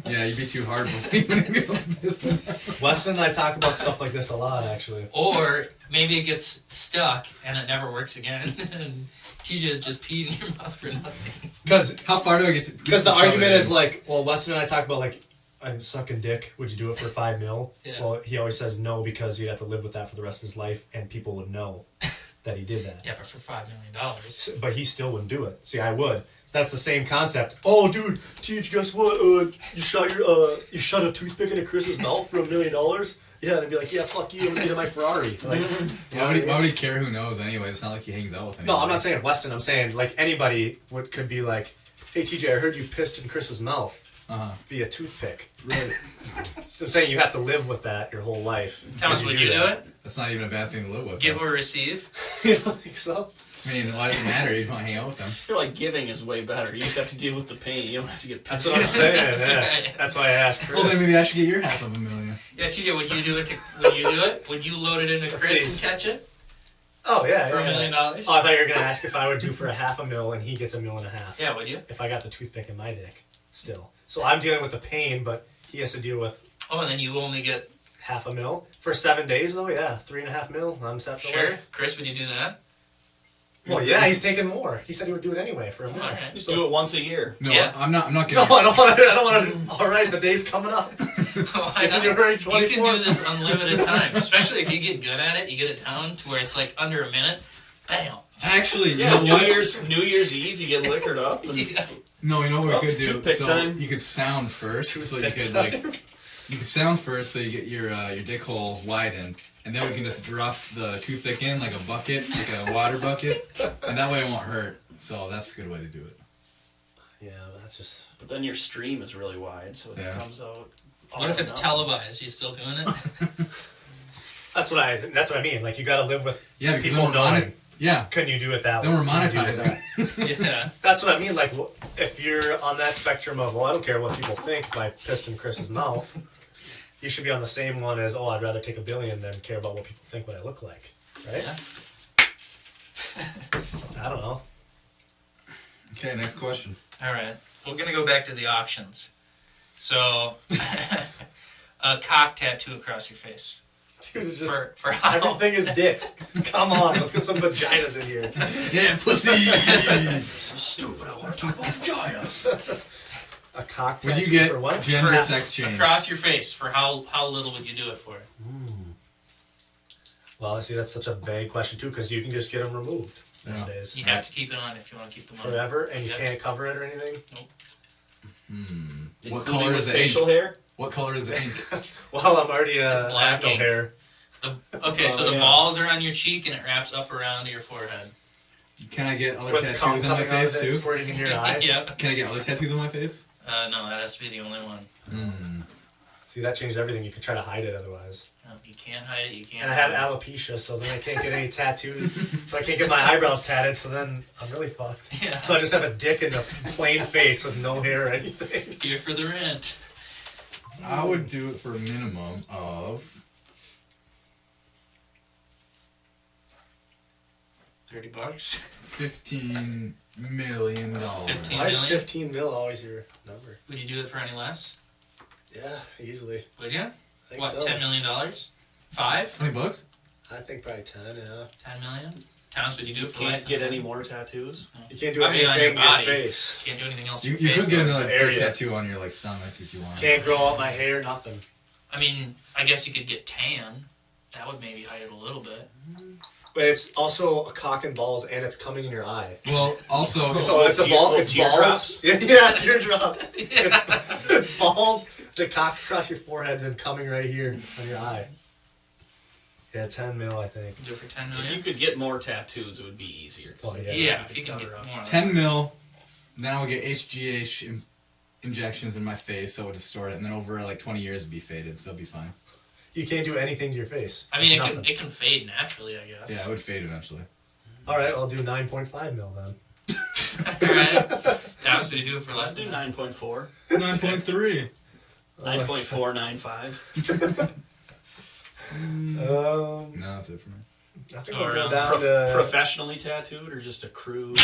Yeah, you'd be too hard before you wouldn't go piss. Weston and I talk about stuff like this a lot, actually. Or maybe it gets stuck and it never works again, and TJ is just peed in your mouth for nothing. Because How far do I get to? the shove argument it in? is like, well, Weston and I talk about like, I'm sucking dick. Would you do it for $5 million? Yeah. Well, he always says no because he'd have to live with that for the rest of his life, and people would know that he did that. Yeah, but for $5 million. But he still wouldn't do it. See, I would. So that's the same concept. Oh, dude, Teach, guess what? You shot a toothpick into Chris's mouth for $1 million. Yeah, and I'd be like, yeah, fuck you. I'm gonna get in my Ferrari. Like, Why would he care who knows anyway? It's not like he hangs out with anybody. no, I'm not saying Weston. I'm saying like anybody could be like, hey, TJ, I heard you pissed in Chris's mouth via toothpick. Right. So I'm saying you have to live with that your whole life. Thomas, would you do it? That's not even a bad thing to live with. Give though. or receive? You don't think so? I mean, why does it matter? You don't hang out with him. I feel like giving is way better. You just have to deal with the pain. You don't have to get That's pissed. what I'm saying. That's yeah. right. That's why I asked Chris. Well, then maybe I should get your half of $1 million. Yeah, TJ, would you do it? Would you do it? Would you load it into Let's Chris see. and catch it Oh yeah, for $1 yeah. million? Oh, I thought you were gonna ask if I would do for $500,000 and he gets $1.5 million. Yeah, would you? If I got the toothpick in my dick, still. So I'm dealing with the pain, but he has to deal with Oh, and then you only get $500,000 for 7 days though. Yeah, $3.5 million. I'm set for sure. life. Chris, would you do that? Well, yeah, he's taking more. He said he would do it anyway for $1 million. Alright. Just do it once a year. No, Yeah. I'm not No, gonna. I don't want to. I don't want to. All right, the day's coming up. Why not? January You 24th. can do this unlimited time, especially if you get good at it. You get it down to where it's like under a minute. Bam. Actually, you Yeah, know New what? New Year's Eve, you get liquored up. And Yeah. No, you know what Oh, we could it's do? toothpick So time. you could sound first, so you Toothpick could time. like, you could sound first, so you get your dick hole widened, and then we can just drop the toothpick in like a bucket, like a water bucket, and that way it won't hurt. So that's a good way to do it. Yeah, but that's just. But then your stream is really wide, so it Yeah. comes out. What if it's nothing. televised? You still doing it? That's what I mean. Like you got to live with Yeah, because people then we're knowing. Yeah, Can you do it that then way? we're Can you do monetizing. that? Yeah. That's what I mean. Like, if you're on that spectrum of, well, I don't care what people think if I pissed in Chris's mouth, you should be on the same one as, oh, I'd rather take $1 billion than care about what people think what I look like, right? Yeah. I don't know. Okay, next question. All right. We're gonna go back to the auctions. So, a cock tattoo across your face. Dude, it's just For how? everything is dicks. Come on, let's get some vaginas in here. Yeah, pussy. Stupid. I want to talk about vaginas. A cock Would tattoo you get for what? gender For- sex change? Across your face. For how little would you do it for? Well, see, that's such a vague question too, because you can just get them removed nowadays You have to keep it on if you want to keep them on. forever, and you Yep. can't cover it or anything. What Including color with is the facial ink? hair? What color is the ink? Well, I'm already It's black acto ink. hair. Okay, so Oh, the yeah. balls are on your cheek and it wraps up around your forehead. Can I get other With cum tattoos on my coming out of face it, too? squirting in your eye. Yep. Can I get other tattoos on my face? No, that has to be the only one. See, that changed everything. You could try to hide it otherwise. No, you can't hide it. You can't. And I have hide alopecia, so then I can't get any tattoos. So I can't get my eyebrows tatted, so then I'm really fucked. it. Yeah. So I just have a dick and a plain face with no hair or anything. Here for the rent. I would do it for a minimum of $30. $15 million. 15 Why is million? 15 mil always your number? Would you do it for any less? Yeah, easily. Would you? I think What? so. $10 million? 5? $20? I think probably 10, yeah. 10 million? Thomas, would you do it for Can't less than get 10? any more tattoos. You can't do I mean, on anything your in your body. face. Can't do anything else. to You your could face, get though. another big area. tattoo on your like stomach if you want. Can't grow out my hair, nothing. I mean, I guess you could get tan. That would maybe hide it a little bit. But it's also a cock and balls, and it's coming in your eye. Well, also, So it's a ball. It's teardrops? balls. Yeah, teardrop. It's balls. The cock across your forehead, and then coming right here on your eye. Yeah, 10 mil, I think. Do it for 10 If million. you could get more tattoos, it would be easier. Oh, yeah. Yeah, if you can get more. 10 mil. Then I would get HGH injections in my face, so it would distort it, and then over like 20 years it'd be faded, so it'd be fine. You can't do anything to your face. I mean, Nothing. it can fade naturally, I guess. Yeah, it would fade eventually. All right, I'll do 9.5 mil then. Alright. Thomas, would you do it for less Let's do than that? 9.4. 9.3. 9.495. No, that's it for me. I think So we'll go around down to Professionally tattooed or just a crude?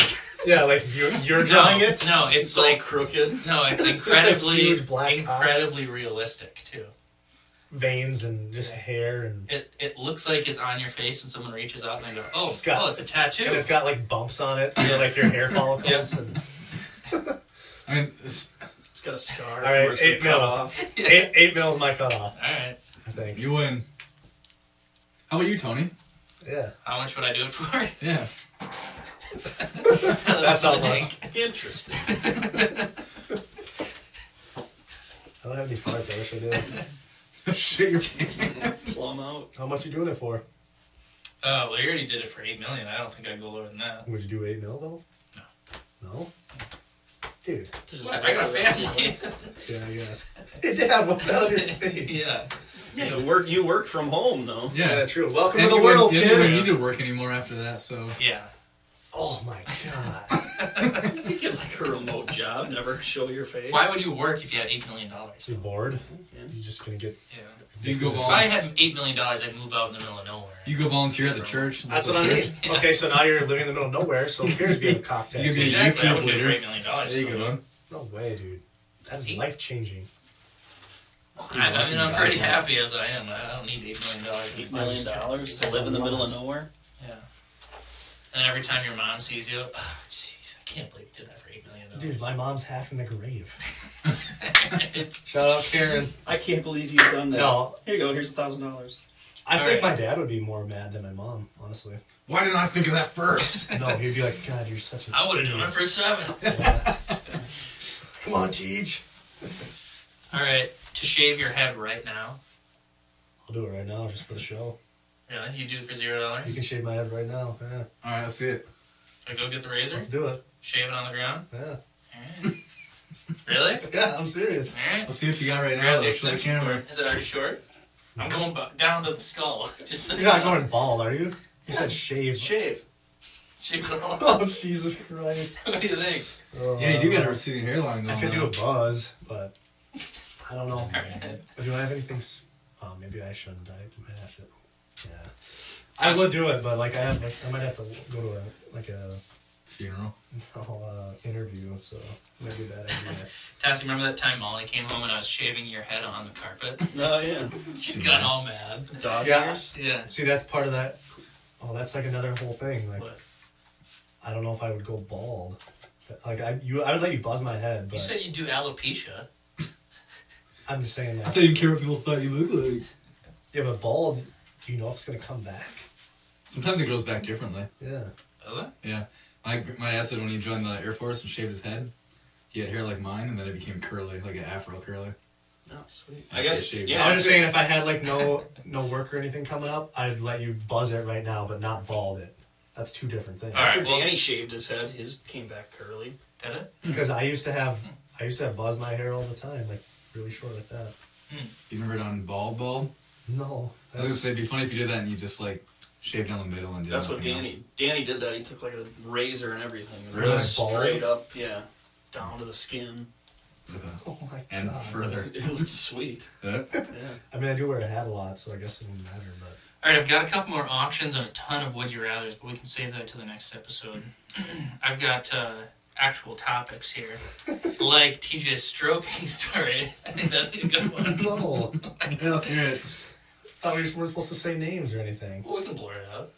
yeah, like you're drawing it. No, it's It's all like crooked. no, it's It's just a incredibly huge black incredibly realistic too. Veins and just hair and It looks like it's on your face and someone reaches out and they go, oh, It's got- it's a tattoo. and it's got like bumps on it, like your hair follicles. And I mean, it's, It's got a scar. All right, where it's been 8 cut mil. off. 8 mil is my cutoff, Alright. I think. you win. How about you, Tony? Yeah, How much would I do it for? Yeah. that's not the much. thing. Interesting. I don't have any farts. I wish I did. Shit your pants. Plum out. How much you doing it for? Well, you already did it for 8 million. I don't think I'd go lower than that. Would you do 8 mil though? No. Dude. What? I got a family. Yeah, I guess. Dad, what's on your face? Yeah. Yeah, you work from home though. Yeah, true. Welcome And to the you world, wouldn't- you wouldn't kid. need to work anymore after that, so. Yeah. Oh my god. You get like a remote job, never show your face. Why would you work if you had $8 million? You bored? Yeah. You're just gonna get. Yeah. You go If I volunteer. had $8 million, I'd move out in the middle of nowhere. You go volunteer at the church. That's what I mean. Okay, so now you're living in the middle of nowhere. So who cares if you have a cocktail? You could be a Exactly. I youth would do it for leader. $8 million. There you go, man. No way, dude. That is life changing. I mean, I'm pretty happy as I am. I don't need $8 $8 million. million to live in the middle of nowhere? Yeah. And every time your mom sees you, oh, jeez, I can't believe you did that for $8 million. Dude, my mom's half in the grave. Shout out Karen. I can't believe you've done that. No, Here you go, here's $1,000. I All think right. my dad would be more mad than my mom, honestly. Why didn't I think of that first? No, he'd be like, God, you're such a. I would have done it for $7. Come on, Teej. All right, to shave your head right now. I'll do it right now, just for the show. Yeah, you do it for $0. You can shave my head right now. Yeah, Alright, let's see it. Should I go get the razor? let's do it. Shave it on the ground? Yeah. Alright. Really? Yeah, I'm serious. Alright. Let's see what you got right now. Grab the Let's show the extension camera. cord. Is it already short? I'm going down to the skull. Just so You're not going bald, are you? You said shave. Shave. Shave it all. Oh, Jesus Christ. What do you think? Yeah, you do got a receding hairline going I could do on. a buzz, but I don't know. Do I have anything? Oh, maybe I shouldn't. I might have to. Yeah, I would do it, but like I might have to go to a Funeral. interview, so maybe that idea. Tassie, remember that time Molly came home and I was shaving your head on the carpet? Oh, yeah. She got all mad. Dog Yeah. ears? Yeah. See, that's part of that. Oh, that's like another whole thing. Like, What? I don't know if I would go bald. Like I would let you buzz my head, but You said you'd do alopecia. I'm just saying I like, thought you didn't care what people thought you looked like. yeah, but bald. Do you know if it's gonna come back? Sometimes it grows back differently. Yeah. Does it? Yeah. My dad said when he joined the Air Force and shaved his head, he had hair like mine, and then it became curly, like an afro curly. Oh, sweet. I guess, Shave. yeah. I was just saying if I had like no work or anything coming up, I'd let you buzz it right now, but not bald it. That's two different things. All right. After well- Danny shaved his head, his came back curly. Did it? Because I used to have buzz my hair all the time, like really short like that. You never done bald? No, I was gonna that's, say it'd be funny if you did that and you just like shaved down the middle and did That's what nothing Danny. else. Danny did that. He took like a razor and everything. And Really? Straight up, yeah. Down to the skin. oh my god. And further. It looks sweet. Yeah. Yeah. I mean, I do wear a hat a lot, so I guess it wouldn't matter. But All right, I've got a couple more auctions and a ton of would you rather's, but we can save that to the next episode. I've got actual topics here, like TJ's stroking story. I think that'd be a good one. no, Yeah, let's hear it. thought we weren't supposed to say names or anything. Well, we can blur it out.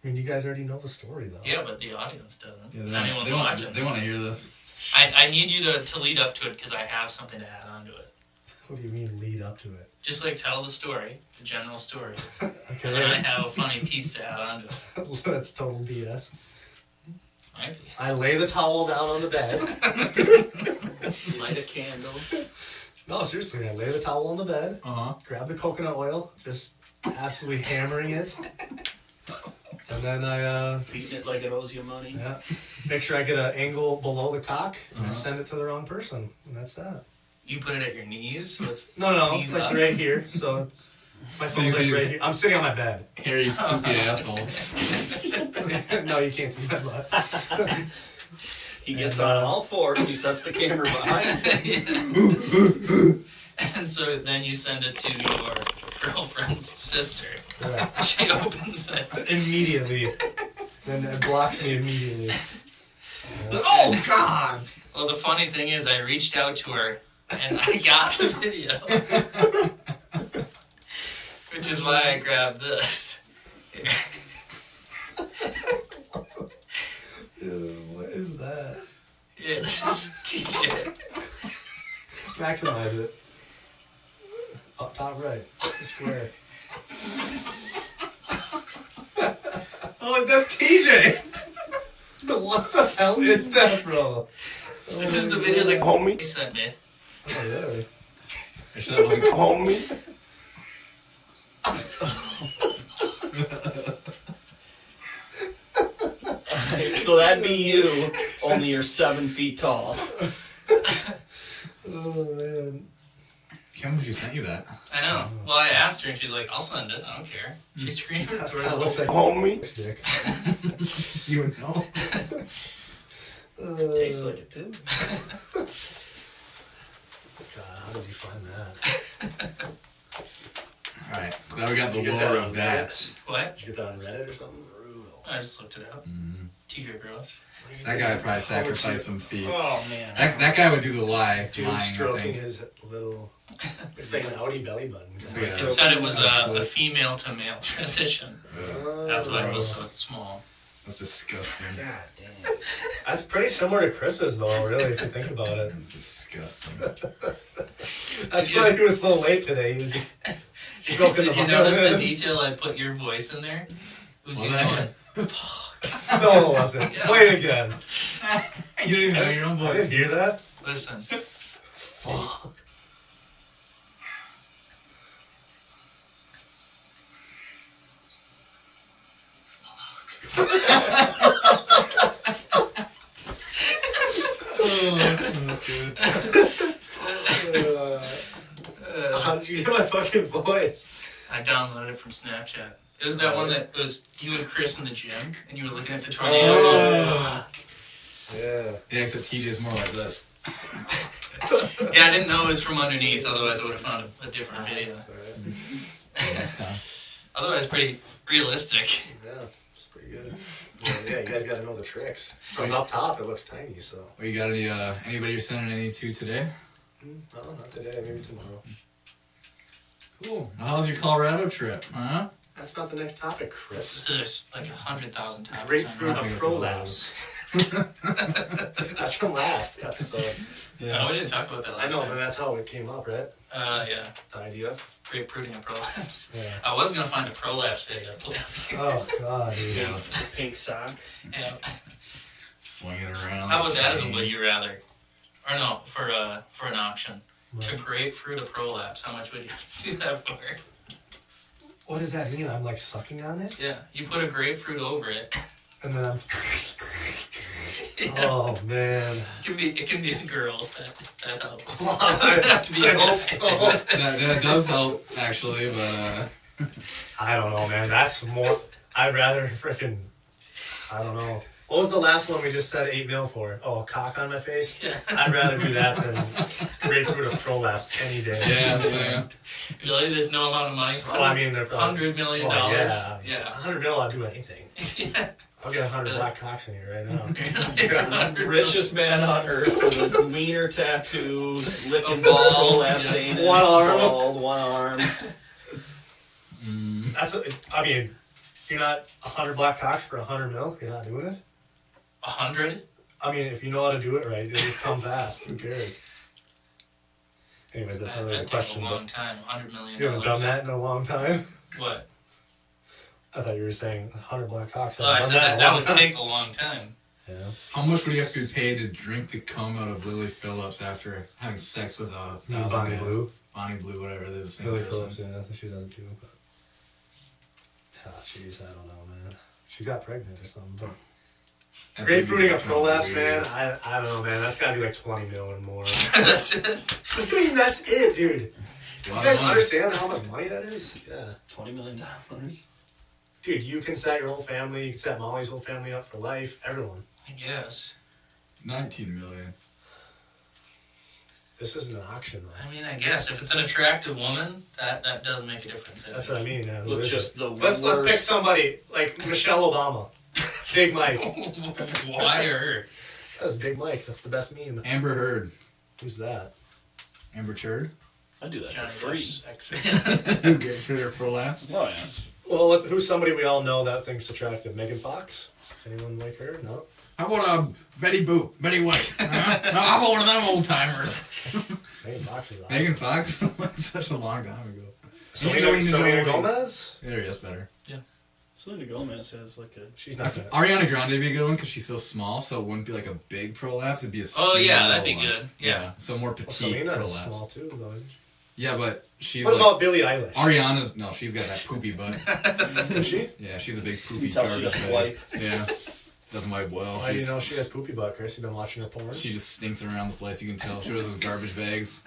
I mean, you guys already know the story though. Yeah, but the audience doesn't. Yeah, Anyone's watching. they want to hear this. I need you to lead up to it because I have something to add on to it. What do you mean lead up to it? Just like tell the story, the general story, Okay, and then I have a funny piece to add onto it. that's total BS. Might be. I lay the towel down on the bed. Light a candle. No, seriously, I lay the towel on the bed, grab the coconut oil, just absolutely hammering it. And then I Beating it like it owes you money. make sure I get an angle below the cock and I send it to the wrong person. And that's that. You put it at your knees, so it's No, it's knees like up. right here. So it's my phone's like right here. I'm sitting on my bed. Hairy, poopy asshole. No, you can't see my butt. He gets And, on all fours. He sets the camera behind him. And so then you send it to your girlfriend's sister. Yeah. She opens it. Immediately. Then it blocks me immediately. Oh God! Well, the funny thing is, I reached out to her and I got the video, which is why I grabbed this. Here. What is that? Yeah, this is TJ. Maximize it. Up top right. Square. Oh, that's TJ. What the hell is that, bro? This is the video that homie sent me. Oh, really? Actually, that wasn't Homie. So that'd be you, only you're 7 feet tall. Oh, man. Kim, would you sent you that? I know. Well, I asked her and she's like, "I'll send it. I don't care." She screamed. That kind of looks like Homie. stick. You would know. Tastes like it too. God, how did you find that? Alright, so now we got the Did you get lore that of on that. What? Did you get that on Reddit or something? Brutal. I just looked it up. TJ gross. That guy would probably sacrifice some feet. Oh man. That guy would do the lying, Dude I stroking think. his little... It's like an outie belly button. Yeah. It said it was That's a cool. female to male transition. That's why it was so small. That's disgusting. God damn. That's pretty similar to Chris's though, really, if you think about it. That's disgusting. That's Did you- why he was so late today. He was just stroking Did the you notice the button. detail? I put your voice in there. Who's Well, you that- going? No, it wasn't. Play it again. You don't even know your own I voice. didn't hear that. Listen. Fuck. How did you get my fucking voice? I downloaded it from Snapchat. It was that one that was you and Chris in the gym, and you were looking at the tornado. Oh. Yeah. Yeah, except TJ's more like this. Yeah, I didn't know it was from underneath. Otherwise, I would have found a different video. Next time. Otherwise, pretty realistic. Yeah, it's pretty good. Yeah, you guys got to know the tricks. From up top, it looks tiny, so. Well, you got any, anybody you're sending any to today? No, not today. Maybe tomorrow. Cool. Well, how's your Colorado trip? Huh? That's not the next topic, Chris. There's like 100,000 topics. Grapefruit on of think Prolapse. That's from last episode. No, we didn't talk about that I last know, but time. that's how it came up, right? Yeah. The idea. Grapefruiting and prolapse. Yeah. I was gonna find a prolapse video. Oh God, dude. Yeah. Pink sock. Yeah. Swinging around. How about that as a would you rather? Or no, for an auction. To Right. grapefruit a prolapse, how much would you do that for? What does that mean? I'm like sucking on it, Yeah, you put a grapefruit over it. and then I'm. Oh man. It can be a girl if that helps. I To be a hope so. That does help, actually, but, I don't know, man. That's more. I'd rather freaking. I don't know. What was the last one we just said 8 mil for? Oh, a cock on my face? Yeah. I'd rather do that than grapefruit of Prolapse any day. yeah. Really, there's no amount of money. Well, I mean, they're probably. $100 million. Well, yeah. Yeah. 100 mil, I'll do anything. Yeah. I'll get 100 black cocks in here right now. $100 Richest man on earth with a wiener tattoo, licking A ball, prolapse yeah. anus, One arm. bald, one arm. That's. I mean, you're not 100 black cocks for 100 mil. You're not doing it. 100? I mean, if you know how to do it right, it'll just come fast. Who cares? Anyways, that's not That, really a that takes a question. long But time. $100 million. you haven't done that in a long time. What? I thought you were saying 100 black hawks. Oh, I said that would take a long time. Yeah. How much would you have to be paid to drink the cum out of Lily Phillips after having sex with a thousand Bonnie guys? Blue. Bonnie Blue, whatever. They're the same Lily person. Phillips, yeah, I think she does it too. But jeez, I don't know, man. She got pregnant or something. But I think grapefruiting a he's prolapse, weird. man. I don't know, man. That's gotta be like 20 mil and more. That's it. I mean, that's it, dude. It's a You lot guys of money. understand how much money that is? Yeah. $20 million. Dude, you can set your whole family, you can set Molly's whole family up for life. Everyone. I guess. 19 million. This isn't an auction, though. I mean, I guess if it's an attractive woman, that does make a difference. That's what I mean. Yeah, Look, just the let's worst. pick somebody like Michelle Obama, Big Mike. Why her? That's Big Mike. That's the best meme. Amber Heard. Who's that? Amber Turd. I'd do that Johnny for free. Depp's For their prolapse. Oh, yeah. Well, who's somebody we all know that thinks attractive? Megan Fox? Anyone like her? No. How about Betty Boop? Betty White? No, how about one of them old timers? Megan Fox is awesome. Megan Fox? That's such a long time ago. Selena Jolie. Gomez? There, yes, better. Selena Gomez has like a. She's not gonna. Ariana Grande would be a good one because she's so small, so it wouldn't be like a big prolapse. It'd be a Oh skinny yeah, little that'd be one. good. Yeah. So more Well, petite Selena is prolapse. small too, though. Isn't she? Yeah, but she's What like about Billie Eilish? Ariana's. No, she's got that poopy butt. Is she? Yeah, she's a big You poopy can tell she garbage doesn't bag. wipe. Yeah, doesn't wipe well. Why do you know she has poopy butt, Chris? You been watching her porn? She just stinks around the place. You can tell. She wears those garbage bags.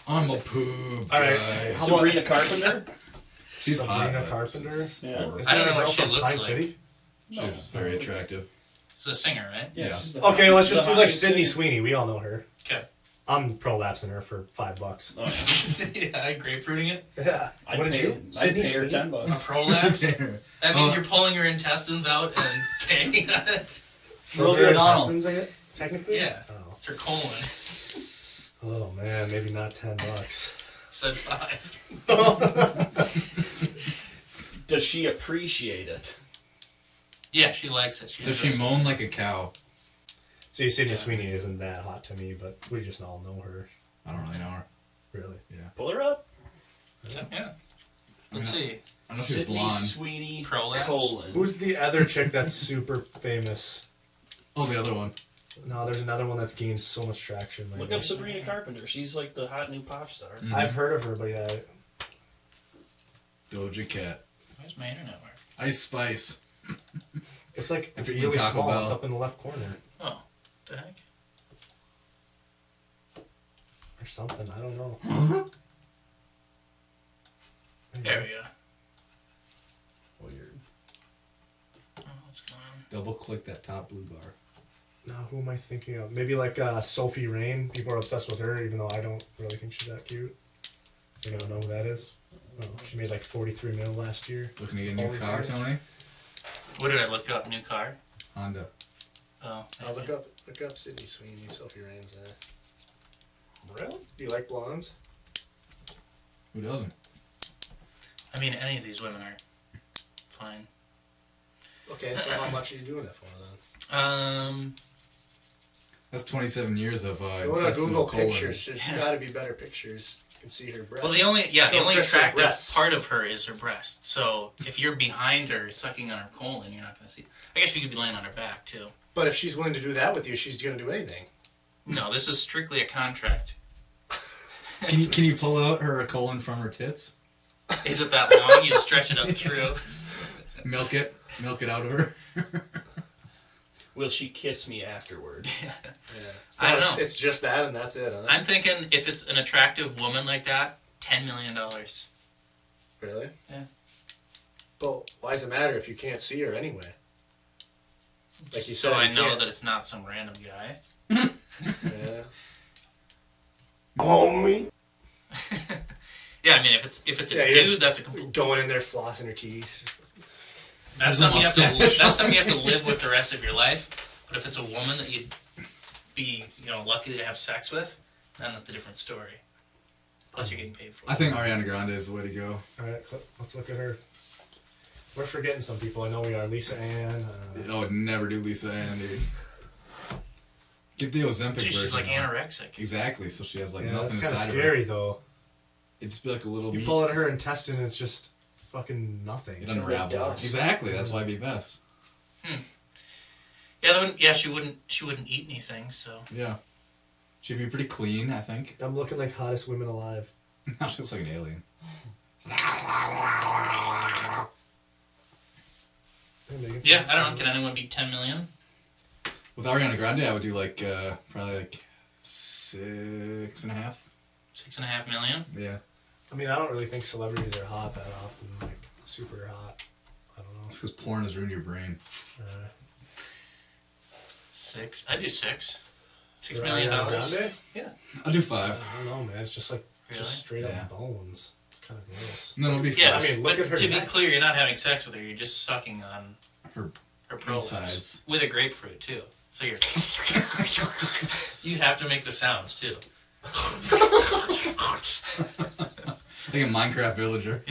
I'm a poop All right. guy. How about- Sabrina Carpenter. She's Sabrina hot, but Carpenter? she's Yeah. horrible. I don't know what Girl she from looks Pine like. City? She's very attractive. She's a singer, right? Yeah. She's the Okay, let's just the do like hottest Sydney singer. Sweeney. We all know her. Okay. I'm prolapsing her for $5. Oh, yeah. Yeah, grapefruiting it. Yeah. I'd What did pay, you? I'd Sydney pay her Sweeney? A $10. prolapse. That means Oh. you're pulling your intestines out and paying on it. Those Rosie are O'Donnell. intestines, I get, technically? Yeah. Oh. It's her colon. Oh man, maybe not $10. Said 5. Does she appreciate it? Yeah, she likes it. Does she moan like a cow? See, Sydney Yeah. Sweeney isn't that hot to me, but we just all know her. I don't really know her. Really? Pull her up. Yeah. Let's see. I don't know if she's Sydney blonde. Sweeney Prolapse? colon. Who's the other chick that's super famous? Oh, the other one. No, there's another one that's gained so much traction. Right Look now. up Sabrina Carpenter. She's like the hot new pop star. Mhm. I've heard of her, but yeah. Doja Cat. Where's my internet work? Ice Spice. It's like If it's you really Taco small. Bell. It's up in the left corner Oh, the heck? or something. I don't know. There we go. Weird. Oh, what's going on? Double click that top blue bar. No, who am I thinking of? Maybe like Sophie Rain. People are obsessed with her, even though I don't really think she's that cute. You don't know who that is? Oh, she made like 43 mil last year. Looking to get a new Holy car, Christ. Tony? What did I look up? New car? Honda. Oh, I'll look up Sydney Sweeney, Sophie Rain's there. Really? Do you like blondes? Who doesn't? I mean, any of these women are fine. Okay, so how much are you doing it for then? That's 27 years of Go to intestinal Google colon. pictures. There's gotta be better pictures. You can see her breasts. Well, the only Show only Chris her attractive breasts. part of her is her breast. So if you're behind her sucking on her colon, you're not going to see. I guess you could be laying on her back too. But if she's willing to do that with you, she's gonna do anything. No, this is strictly a contract. Can you pull out her colon from her tits? Is it that long? You stretch it up through. Milk it out of her. Will she kiss me afterward? Yeah. I don't it's- know. It's just that, and that's it. Huh? I'm thinking if it's an attractive woman like that, $10 million. Really? Yeah. But why does it matter if you can't see her anyway? Like you Just said, so I you know can't. that it's not some random guy. Yeah. Yeah, I mean, if it's a Yeah, you're dude, just that's a complete. Going in there, flossing her teeth. That's There's a something you have to. mustache. That's something you have to live with the rest of your life. But if it's a woman that you'd be, lucky to have sex with, then that's a different story. Plus, you're getting paid for it. I think Ariana Grande is the way to go. All right, let's look at her. We're forgetting some people. I know we are. Lisa Ann. I would never do Lisa Ann, dude. Get the Ozempic version. She's like now. anorexic. Exactly. So she has like Yeah, that's nothing kind of inside of her. scary though. It'd just be like a little. You meat. pull out her intestine, and it's just fucking nothing. It unravels. dust. Exactly. That's why it'd be best. Yeah, she wouldn't eat anything. So Yeah. She'd be pretty clean, I think. I'm looking like hottest women alive. Now she looks like an alien. yeah, I don't know. Can anyone beat 10 million? With Ariana Grande, I would do like probably like 6.5. 6.5 million. Yeah. I mean, I don't really think celebrities are hot that often. Like super hot. I don't know. That's because porn has ruined your brain. 6. I'd do 6. $6 For million. Ariana Grande? Yeah. I'll do I 5. don't know, man. It's just like Really? just straight Yeah. up bones. It's kind of gross. No, it'll be Yeah, fresh. I mean, look but at her to neck. be clear, you're not having sex with her. You're just sucking on Her her prolapse insides. with a grapefruit too. So you're you have to make the sounds too. Like a Minecraft villager.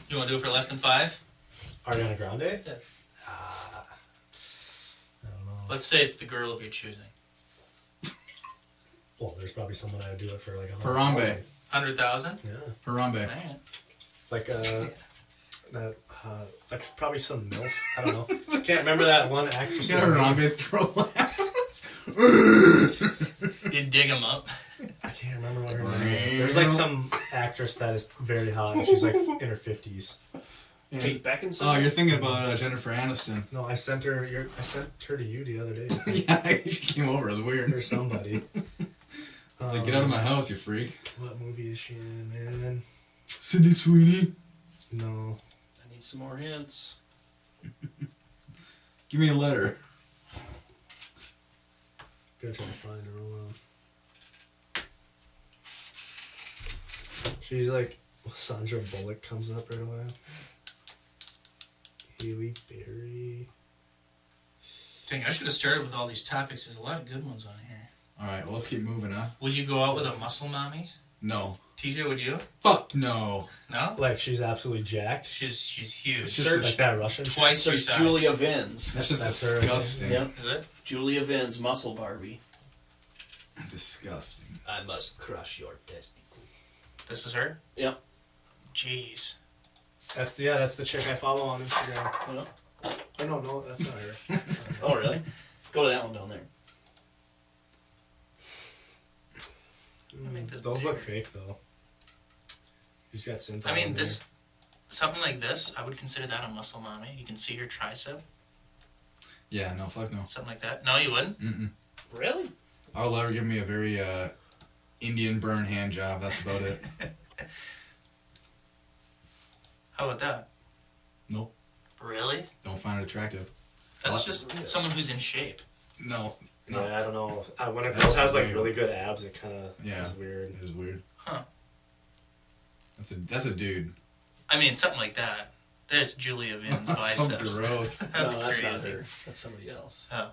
You want to do it for less than 5? Ariana Grande? Yeah. I don't know. Let's say it's the girl of your choosing. Well, there's probably someone I would do it for like Harambe. 100,000. Yeah. Harambe. Alright. Like that like probably some MILF. I don't know. Can't remember that one actress. Harambe's prolapse. You dig them up. I can't remember what her name is. There's like some actress that is very hot. And she's like in her 50s. Kate Beckinsale. Oh, you're thinking about Jennifer Aniston. No, I sent her to you the other day. Yeah, she came over. It was weird. Or somebody. Like, get out of my house, you freak. What movie is she in, man? Sydney Sweeney. No. I need some more hints. Give me a letter. Gonna try to find her. Hold on. She's like Sandra Bullock comes up right away. Haley Berry. Dang, I should have started with all these topics. There's a lot of good ones on here. Alright, well, let's keep moving, huh? Would you go out with a muscle mommy? No. TJ, would you? Fuck no. No? Like she's absolutely jacked. She's huge. It's just Like that Russian chick. Twice your Search size. Julia Vins. That's just That's her. disgusting. Yep. Is it? Julia Vins, muscle Barbie. Disgusting. I must crush your testicle. This is her? Yep. Jeez. That's the chick I follow on Instagram. Oh, Oh no, that's not her. That's not her. oh really? Go to that one down there. Make this Those look bigger. fake though. He's got synth. I on mean, there. something like this, I would consider that a muscle mommy. You can see her tricep, Yeah, no, fuck no. something like that. No, you wouldn't? Mm-mm. Really? I'll let her give me a very Indian burn hand job. That's about it. How about that? Nope. Really? Don't find it attractive. That's What? just someone who's in shape. No. Yeah, I don't know. When a That's girl has like weird. really good abs, it kind of Yeah. is weird. It is weird. Huh. That's a dude. I mean, something like that. There's Julia Vins' So biceps. gross. That's no, that's crazy. not her. That's somebody else. Oh.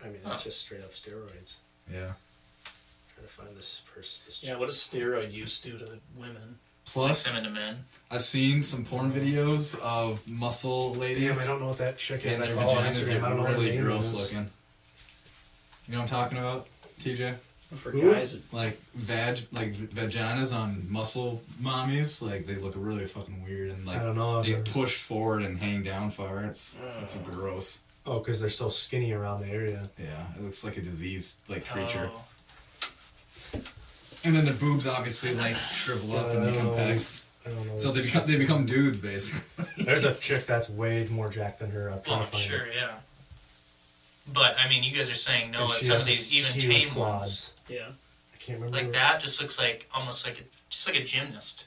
I mean, that's just straight up steroids. Yeah. Trying to find this person. This Yeah, what does steroid use do to women? Plus, Them into men. I've seen some porn videos of muscle Damn, ladies. I don't know what that chick is. And I their follow on vaginas Instagram. get I don't know what her really name gross is. looking. You know what I'm talking about, TJ? For Who? guys, it- Like vaginas on muscle mommies, like they look really fucking weird and like I don't know. they get pushed forward and hang down far. It's gross. Oh, because they're so skinny around the area. Yeah, it looks like a diseased like creature. Oh. And then the boobs obviously like shrivel up and become pecs. I don't know. So what they this become chick's name is. dudes basically. There's a chick that's way more jacked than her. I'm trying Well, to find sure, her. yeah. But, I mean, you guys are saying no, And that she some has of these even huge tame quads. ones, yeah. I can't remember. like that, just looks like, almost like a Yeah. gymnast.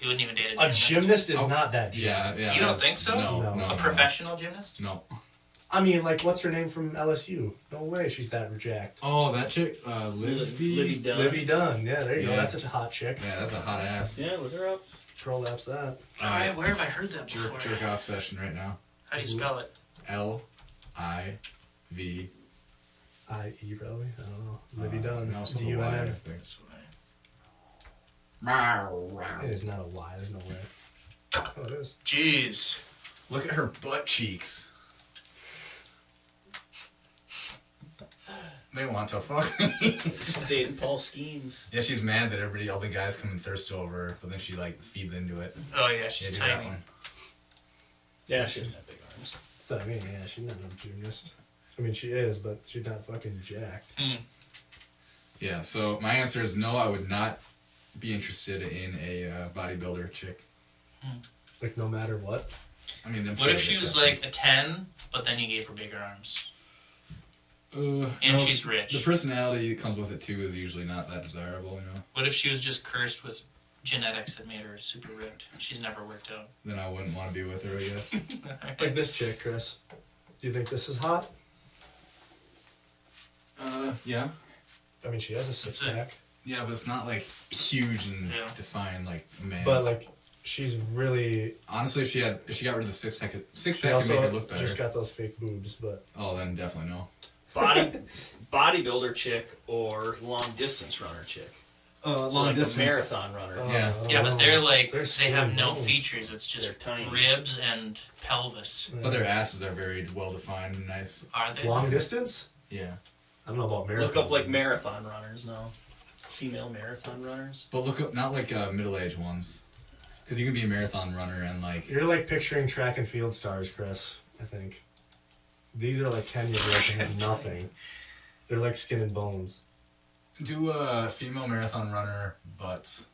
You wouldn't even date a A gymnast. gymnast is Oh, not that jacked. Yeah. You don't that's- think so? No, No. no. A no. professional gymnast? No. I mean, like, what's her name from LSU? No way, she's that jacked. Oh, that chick, Livy Dunn. Livy Dunn. Yeah, there you go. Yeah. That's such a hot chick. Yeah, that's a hot ass. Yeah, look her up. Prolapse that. Alright, where have I heard that before? Jerk off session right now. How do you spell it? L-I-V. I-E probably. I don't know. Livy Dunn. No, it's not a Y, I D-U-N-N. think. This way. It is not a Y. There's no way. Oh, it is. Jeez. Look at her butt cheeks. They want to fuck me. She's dating Paul Skeens. Yeah, she's mad that all the guys come and thirst over her, but then she like feeds into it. Oh yeah, she's do that tiny. one. Yeah, she doesn't have big arms. That's what I mean. Yeah, she's not no gymnast. I mean, she is, but she's not fucking jacked. Yeah, so my answer is no, I would not be interested in a bodybuilder chick. Like, no matter what. I mean, What if she was like a 10, but then you gave her bigger arms? and she's rich. The personality that comes with it too is usually not that desirable, you know. What if she was just cursed with genetics that made her super ripped? She's never worked out. Then I wouldn't want to be with her, I guess. Like this chick, Chris. Do you think this is hot? Yeah. I mean, she has a six pack. Yeah, but it's not like huge and Yeah. defined like a man's. But like, she's really. Honestly, if she got rid of the six pack She could make also her look better. just got those fake boobs, but. Oh, then definitely no. Bodybuilder chick or long distance runner chick. So like a marathon runner. Yeah. Yeah, but they're like, They're they have skinny no bones. features. It's just They're tiny. ribs and pelvis. But their asses are very well defined and nice. Are they? Long distance? Yeah. I don't know about marathon. Look up like marathon runners now. Female marathon runners. But look up not like middle-aged ones, because you can be a marathon runner and like. You're like picturing track and field stars, Chris. I think. These are like Kenya girls that have nothing. They're like skin and bones. Do a female marathon runner butts.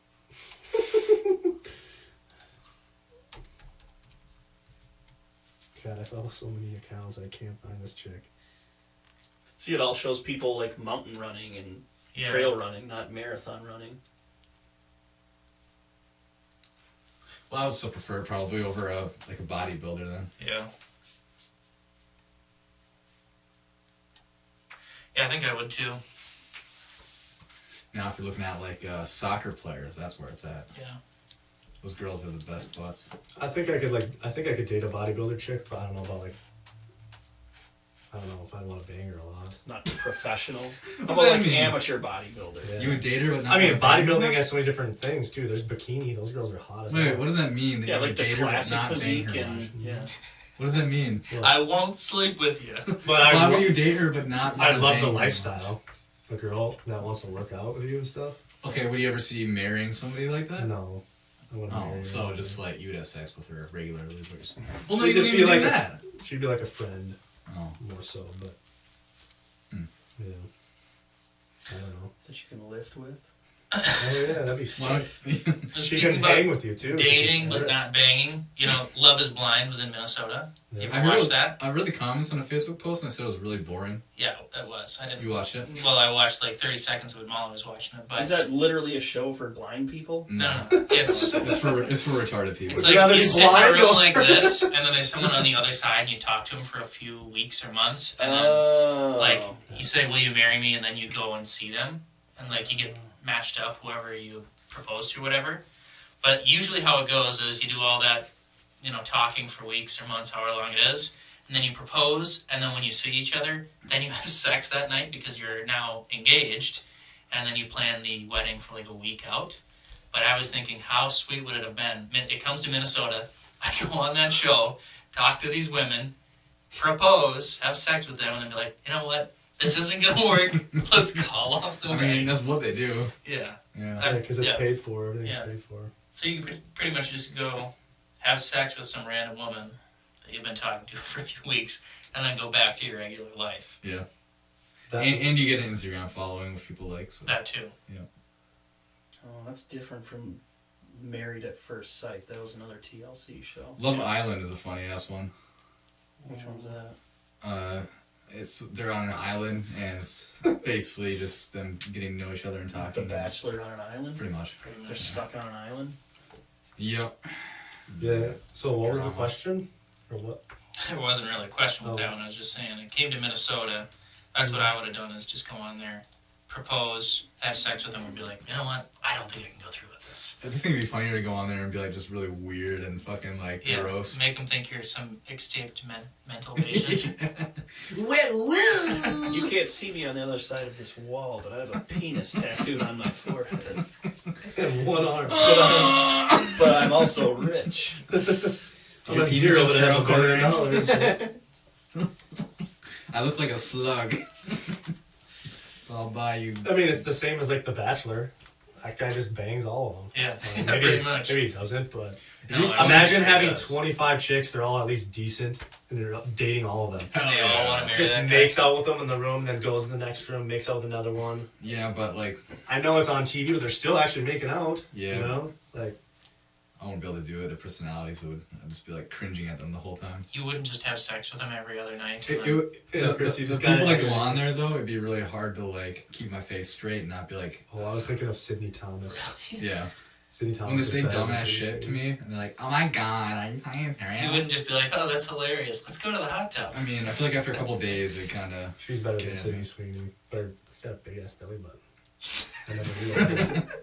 God, I follow so many accounts I can't find this chick. See, it all shows people like mountain running and Yeah. trail running, not marathon running. Well, I would still prefer it probably over a bodybuilder then. Yeah. Yeah, I think I would too. Now, if you're looking at like soccer players, that's where it's at. Yeah. Those girls have the best butts. I think I could date a bodybuilder chick, but I don't know about like. I don't know if I'd want to bang her a lot. Not professional. How does about that like mean? amateur bodybuilder? Yeah. You would date her, but not. I mean, bang her? bodybuilding has so many different things too. There's bikini; those girls are hot as Wait, hell. what does that mean? That Yeah, you like would the date her, but classic not physique bang her and much? yeah. What does that mean? I won't sleep with you. But Why would you date her but not? I wanna love bang the her much? lifestyle. A girl that wants to work out with you and stuff. Okay, would you ever see marrying somebody like that? No, I wouldn't marry Oh, her. so just like you would have sex with her regularly, is what you're saying. Well, no, she'd you just wouldn't be even like do a, that. she'd be like a friend, Oh, more so. But yeah, I don't know. That you can lift with. Oh yeah, that'd be Why sick. don't- She Speaking can about hang with you too. dating but not banging, you know, Love is Blind was in Minnesota. Yeah. You I ever watched heard- that? I read the comments on a Facebook post and I said it was really boring. Yeah, it was. I didn't. You watched it? Well, I watched like 30 seconds of it while I was watching it. But Is that literally a show for blind people? no, it's It's for retarded people. it's Would you rather like you be sit in a blind room or- like this, and then there's someone on the other side, and you talk to him for a few weeks or months, and then Oh. like you say, "Will you marry me?" and then you go and see them, and like you get matched up whoever you propose to, or whatever. But usually, how it goes is you do all that, you know, talking for weeks or months, however long it is, and then you propose, and then when you see each other, then you have sex that night because you're now engaged, and then you plan the wedding for like a week out. But I was thinking, how sweet would it have been? It comes to Minnesota, I go on that show, talk to these women, propose, have sex with them, and then be like, you know what? This isn't gonna work. Let's call off the I wedding. mean, that's what they do. Yeah. Yeah. Yeah, because it's Yeah. paid for. Everything's Yeah. paid for. So you can pretty much just go have sex with some random woman that you've been talking to for a few weeks, and then go back to your regular life. Yeah. That, And you get an Instagram following, which people like. So. That too. Oh, that's different from Married at First Sight. That was another TLC show. Love Island is a funny ass one. Which one's that? They're on an island and it's basically just them getting to know each other and The talking. Bachelor on an island? Pretty much. They're stuck on an island? Yep. yeah. So what was the question, or what? There wasn't really a question with that Oh. one. I was just saying it came to Minnesota. That's what I would have done is just go on there, propose, have sex with them, and be like, you know what? I don't think I can go through with this. I think it'd be funnier to go on there and be like just really weird and fucking like Yeah, gross. make them think you're some escaped mental patient. You can't see me on the other side of this wall, but I have a penis tattooed on my forehead. And one arm. But I'm also rich. I'm a penis zero, just but it has grow $1 billion. I look like a slug. I'll buy you. I mean, it's the same as like The Bachelor. That guy just bangs all of them. Yeah, Maybe, pretty much. Maybe he doesn't, but No, I imagine sure having does. 25 chicks. They're all at least decent, and they're dating all of them. And they all want to marry Just that guy. makes out with them in the room, then goes in the next room, makes out with another one. Yeah, but like, I know it's on TV, but they're still actually making out. Yeah. You know, like I won't be able to do it. Their personalities would. I'd just be like cringing at them the whole time. You wouldn't just have sex with him every other night. Yeah, Chris, you the just people gotta- that go on there though, it'd be really hard to like keep my face straight and not be like, oh, I was thinking of Sydney Thomas. yeah. Sydney Thomas. When they is say better than dumbass Sydney shit to Sweeney. me, and they're like, "Oh my god, I'm You wouldn't just be like, oh, that's hilarious. Let's go to the hot tub. I mean, I feel like after a couple days, it kind of. She's better than Yeah. Sydney Sweeney, but got a big ass belly button. I never realized that.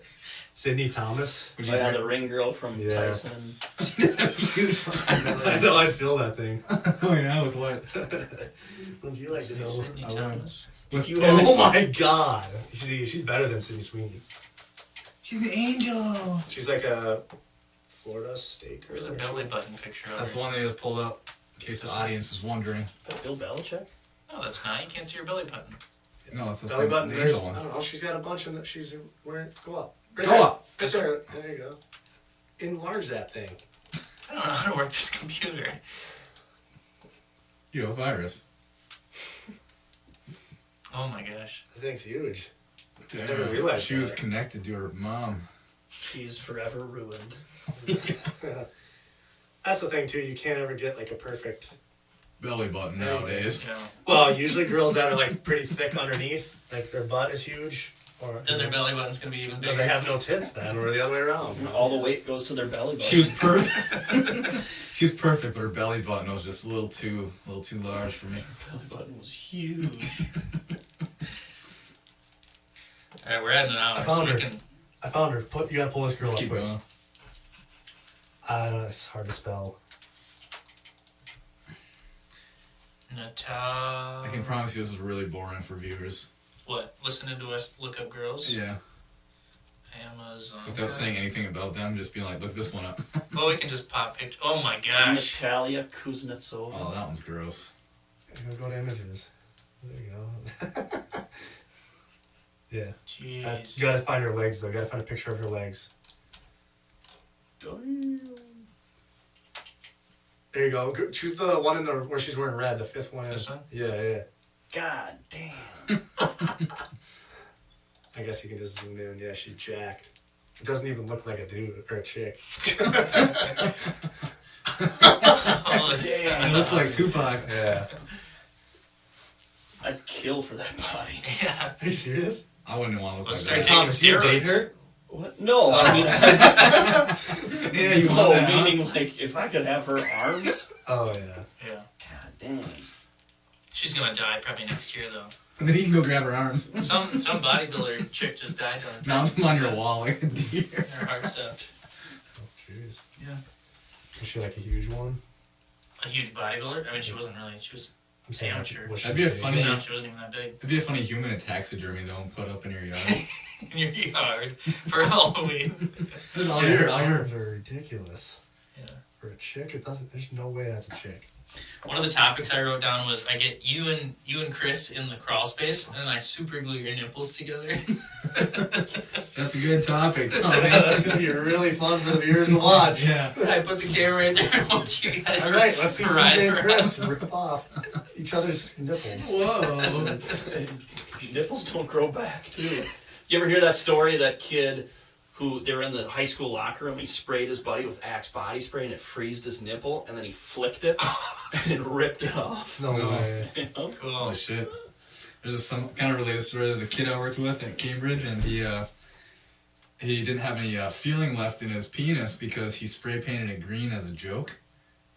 Sydney Thomas. Would Oh, you yeah, agree? the ring girl from Yeah. Tyson. I know I'd feel that thing. Oh yeah, with what? Would you like to know? Sydney I would. Thomas. If you had Oh my god! She's better than Sydney Sweeney. She's an angel. She's like a Florida State girl. There's a or belly something. button picture of That's the her. one that he just pulled up, in case the audience is wondering. that Bill Belichick? No, that's not. You can't see your belly button. No, it's this Belly one, button. the There's, angel I one. don't know. She's got a bunch in that she's wearing. Go up. Right Go there. up. Right there. There you go. Enlarge that thing. I don't know how to work this computer. You have a virus. Oh my gosh. That thing's huge. Damn, never realized she was that. connected to her mom. She's forever ruined. That's the thing too. You can't ever get like a perfect. Belly button nowadays. You know, Well, usually girls that are like pretty thick underneath, like their butt is huge, or then their belly button's gonna be even or bigger. they have no tits then, or the other way around. All the weight goes to their belly button. She was perfect. She was perfect, but her belly button was just a little too large for me. belly button was huge. Alright, we're at an hour, I so found we her. can. I found her. You gotta pull this girl Let's up keep quick. going. It's hard to spell. I can promise you this is really boring for viewers. What? Listening to us look up girls? Yeah. Amazon. Without saying anything about them, just being like, look this one up. Well, we can just pop pictures. Oh my gosh. Natalia Kuznetsova. Oh, that one's gross. Go to images. There you go. Yeah. Jeez. You gotta find her legs though. You gotta find a picture of her legs. Damn. There you go. Choose the one in the where she's wearing red. The fifth one. This one? Yeah, yeah. God damn. I guess you can just zoom in. Yeah, she's jacked. It doesn't even look like a dude or a chick. Oh, Damn. It looks like Tupac. Yeah. I'd kill for that body. Yeah. Are you serious? I wouldn't want to look Let's like start that. taking Thomas, you date steroids. her? What? No, I mean, Yeah, you no, want that, huh? meaning like if I could have her arms. Oh yeah. Yeah. God damn. She's gonna die probably next year though. And then he can go grab her arms. Some bodybuilder chick just died on Mount them on your wall like a deer. Her heart stopped. Oh jeez. Yeah. Was she like a huge one? A huge bodybuilder? I mean, she wasn't really. She was. I'm saying. Amateur. Was she That'd be a big? funny- No, she wasn't even that big. It'd be a funny human taxidermy though and put up in your yard. In your yard for Halloween. Just all Yeah, your, her all your. arms are ridiculous. Yeah. For a chick, it doesn't. There's no way that's a chick. One of the topics I wrote down was I get you and Chris in the crawl space, and I super glue your nipples together. That's a good topic. Oh, man. That's gonna be really fun for the viewers to watch. Yeah. I put the camera right there and watch you guys. All right, let's see ride TJ and around. Chris rip off each other's nipples. Whoa. Nipples don't grow back, too. You ever hear that story? That kid who they were in the high school locker room. He sprayed his buddy with Axe body spray, and it freezed his nipple. And then he flicked it and ripped it off. No No. way. You know? Cool. Oh shit. There's some kind of related story. There's a kid I worked with at Cambridge, and he didn't have any feeling left in his penis because he spray painted it green as a joke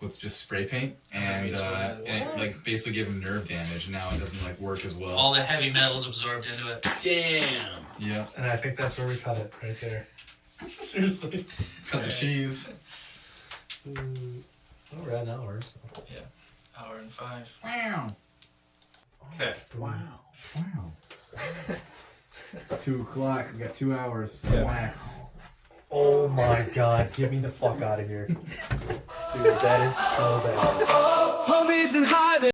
with just spray paint, and it like basically gave him nerve damage. And now it doesn't like work as well. All the heavy metals absorbed into it. Damn. Yeah. And I think that's where we cut it, right there. Seriously. Cut the cheese. Well, we're at an hour, so. Hour and 5. Wow. Okay. Wow. Wow. It's 2 o'clock. We got 2 hours. Relax. Oh my god, get me the fuck out of here. Dude, that is so bad. Homies in hiding.